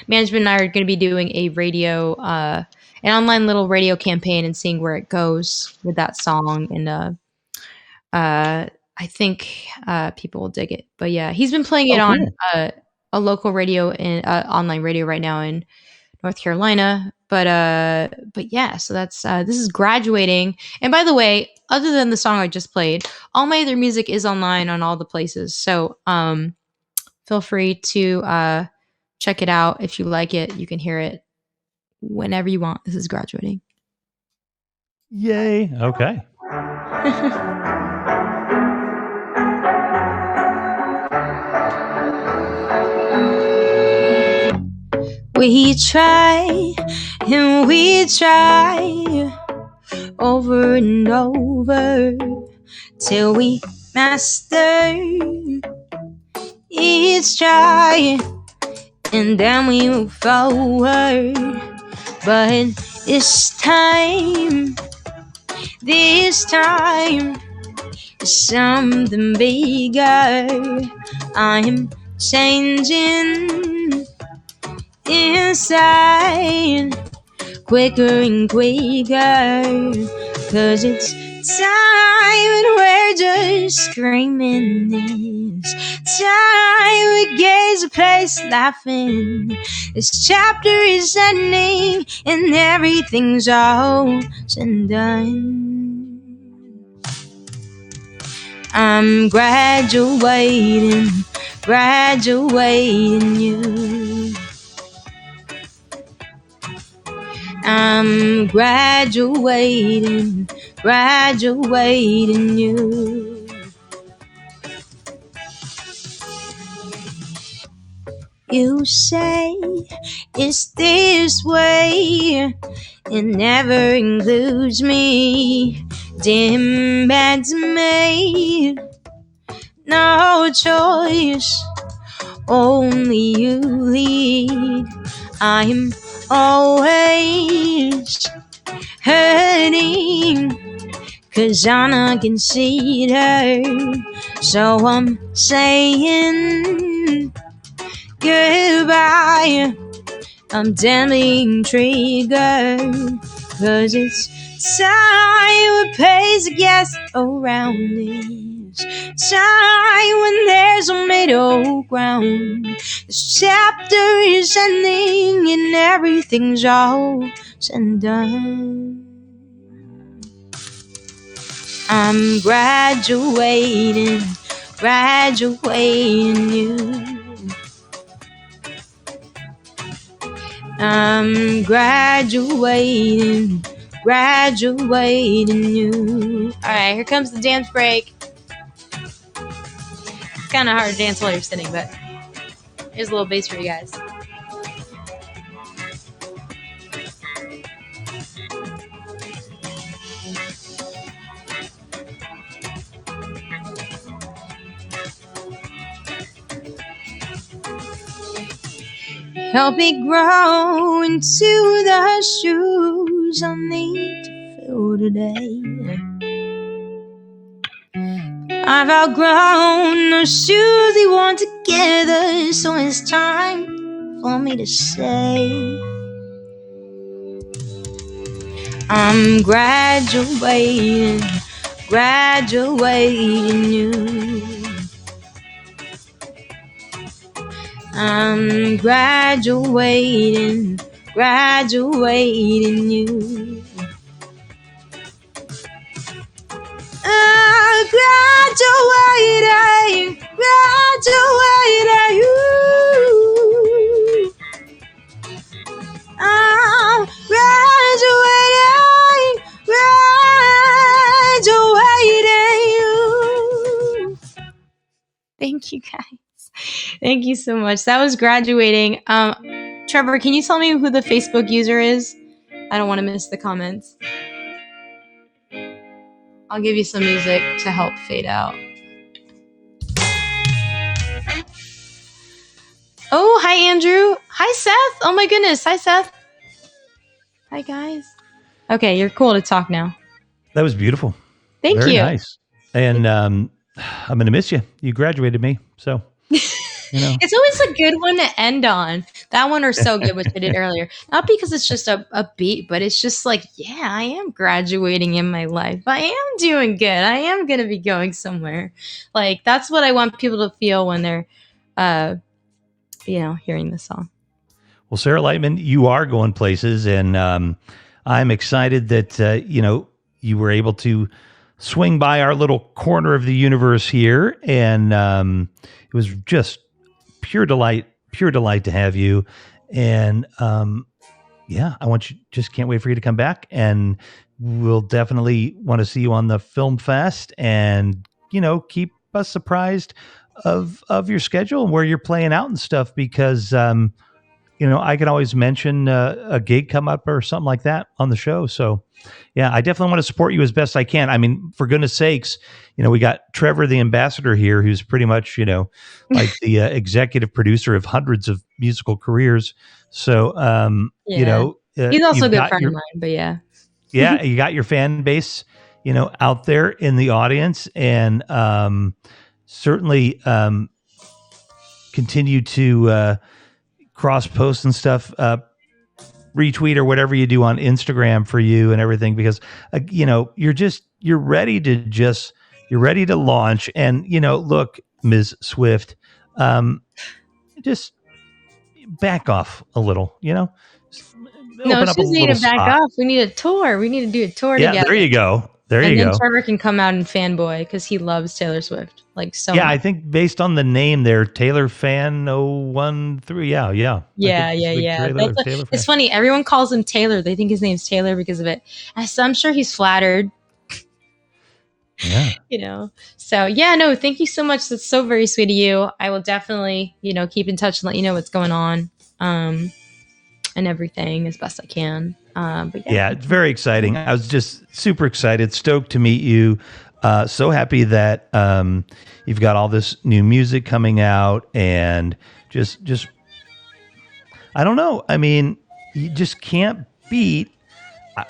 management and I are going to be doing a radio, an online little radio campaign and seeing where it goes with that song. And I think people will dig it. But yeah, he's been playing it on a local radio and online radio right now in North Carolina. But yeah, so that's this is Graduating. And by the way, other than the song I just played, all my other music is online on all the places. So feel free to check it out. If you like it, you can hear it whenever you want. This is Graduating. Yay. Okay. We try and we try over and over till we master each try, and then we move forward. But this time is something bigger. I'm changing inside quicker and quicker, 'cause it's time and we're just screaming. It's time we gaze a place laughing. This chapter is ending and everything's all said and done. I'm graduating you. I'm graduating you. You say it's this way, it never includes me. Dim bags made, no choice, only you lead. I'm always hurting, 'cause I'm not considered. So I'm saying goodbye. I'm damning triggered, 'cause it's time we pays a guest around this. Time when there's a middle ground. This chapter is ending and everything's all said and done. I'm graduating you. I'm graduating you. Alright, here comes the dance break. It's kind of hard to dance while you're sitting, but here's a little bass for you guys. help me grow into the shoes I need to fill today. I've outgrown the shoes we wore together, so it's time for me to say I'm graduating you. I'm graduating you. I'm graduating you. I'm graduating you. Thank you, guys. Thank you so much. That was graduating. Trevor, can you tell me who the Facebook user is? I don't want to miss the comments. I'll give you some music to help fade out. Oh, hi, Andrew. Hi, Seth. Oh, my goodness. Hi, Seth. Hi, guys. Okay, you're cool to talk now. That was beautiful. Thank Very you. nice. And I'm going to miss you. You graduated me, so... It's always a good one to end on. That one or So Good, which I did earlier. Not because it's just a beat, but it's just like, yeah, I am graduating in my life. I am doing good. I am going to be going somewhere. Like, that's what I want people to feel when they're, hearing this song. Well, Sarah Lightman, you are going places, and I'm excited that, you were able to swing by our little corner of the universe here, and it was just pure delight to have you. And I can't wait for you to come back, and we'll definitely want to see you on the film fest, and keep us surprised of your schedule and where you're playing out and stuff, because I can always mention a gig come up or something like that on the show. So yeah, I definitely want to support you as best I can. I mean, for goodness sakes, we got Trevor, the ambassador here, who's pretty much, like the executive producer of hundreds of musical careers. So, he's also a good friend of mine, but yeah. Yeah, you got your fan base, out there in the audience, and certainly continue to cross post and stuff, retweet or whatever you do on Instagram for you and everything, because you're ready to launch. And look, Ms. Swift, just back off a little, No, she doesn't need to back off. We need a tour. We need to do a tour together. There you go. And then Trevor can come out and fanboy because he loves Taylor Swift. Like so much. I think based on the name there, Taylor Fan 013. Yeah. It's funny. Everyone calls him Taylor. They think his name's Taylor because of it. So I'm sure he's flattered. Yeah. So thank you so much. That's so very sweet of you. I will definitely, keep in touch and let you know what's going on. And everything as best I can. It's very exciting. I was just super excited, stoked to meet you. So happy that you've got all this new music coming out, and just I don't know. I mean, you just can't beat.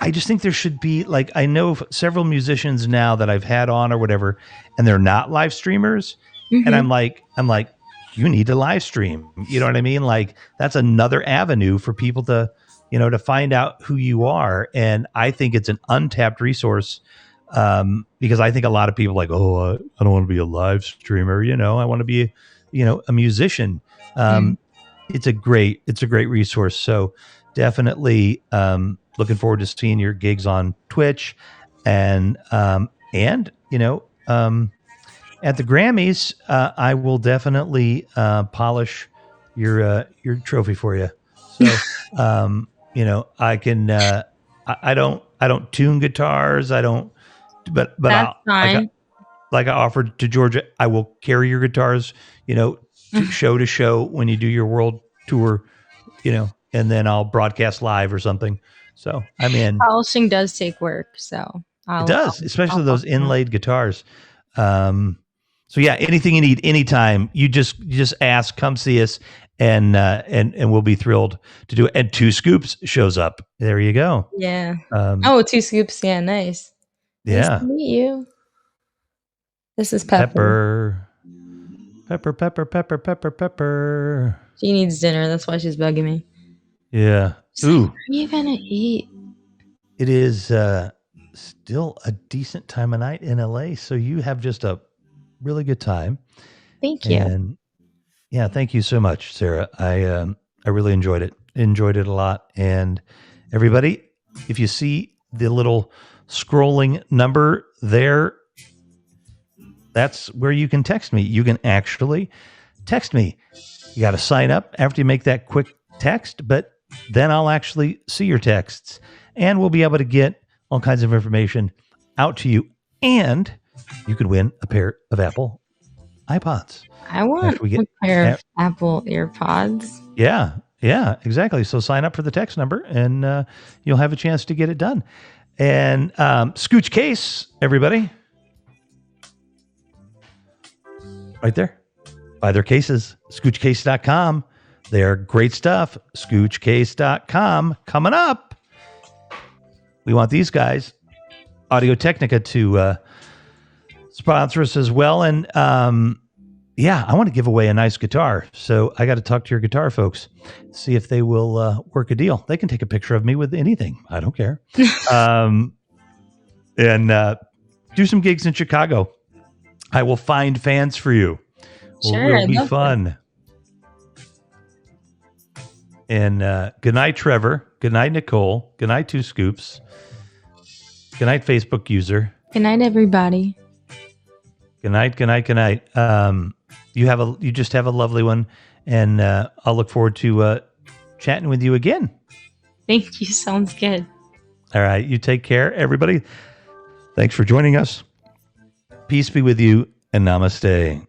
I just think there should be, like, I know several musicians now that I've had on or whatever, and they're not live streamers, and I'm like, you need to live stream. You know what I mean? Like, that's another avenue for people to, to find out who you are. And I think it's an untapped resource, because I think a lot of people are like, oh, I don't want to be a live streamer. I want to be, a musician. It's a great resource. So definitely, looking forward to seeing your gigs on Twitch, and at the Grammys, I will definitely polish your trophy for you. So, I can. I don't tune guitars. I don't. But that's fine. Like I offered to Georgia, I will carry your guitars. To show when you do your world tour. And then I'll broadcast live or something. So I'm in. Polishing does take work, so it does, especially those inlaid guitars. So yeah, anything you need, anytime, you just ask, come see us, and we'll be thrilled to do it. And Two Scoops shows up. There you go. Yeah. Oh, Two Scoops. Yeah, nice. Nice Yeah. to meet you. This is Pepper. Pepper. She needs dinner. That's why she's bugging me. Yeah. She's like, what are you gonna eat? It is still a decent time of night in LA, so you have just a really good time. Thank you. And yeah, thank you so much, Sarah. I really enjoyed it. Enjoyed it a lot. And everybody, if you see the little scrolling number there, that's where you can text me. You can actually text me. You got to sign up after you make that quick text, but then I'll actually see your texts and we'll be able to get all kinds of information out to you. And you could win a pair of Apple iPods. I want a pair of Apple AirPods. Yeah, exactly. So sign up for the text number and you'll have a chance to get it done. And Scooch Case, everybody. Right there. Buy their cases. ScoochCase.com. They're great stuff. ScoochCase.com. Coming up. We want these guys, Audio Technica, to sponsor us as well. And yeah, I want to give away a nice guitar. So I got to talk to your guitar folks, see if they will work a deal. They can take a picture of me with anything. I don't care. And do some gigs in Chicago. I will find fans for you. Sure, it'll be fun. And good night, Trevor. Good night, Nicole. Good night, Two Scoops. Good night, Facebook user. Good night, everybody. Good night. Good night. Good night. You just have a lovely one, and I'll look forward to chatting with you again. Thank you. Sounds good. All right. You take care, everybody. Thanks for joining us. Peace be with you, and namaste.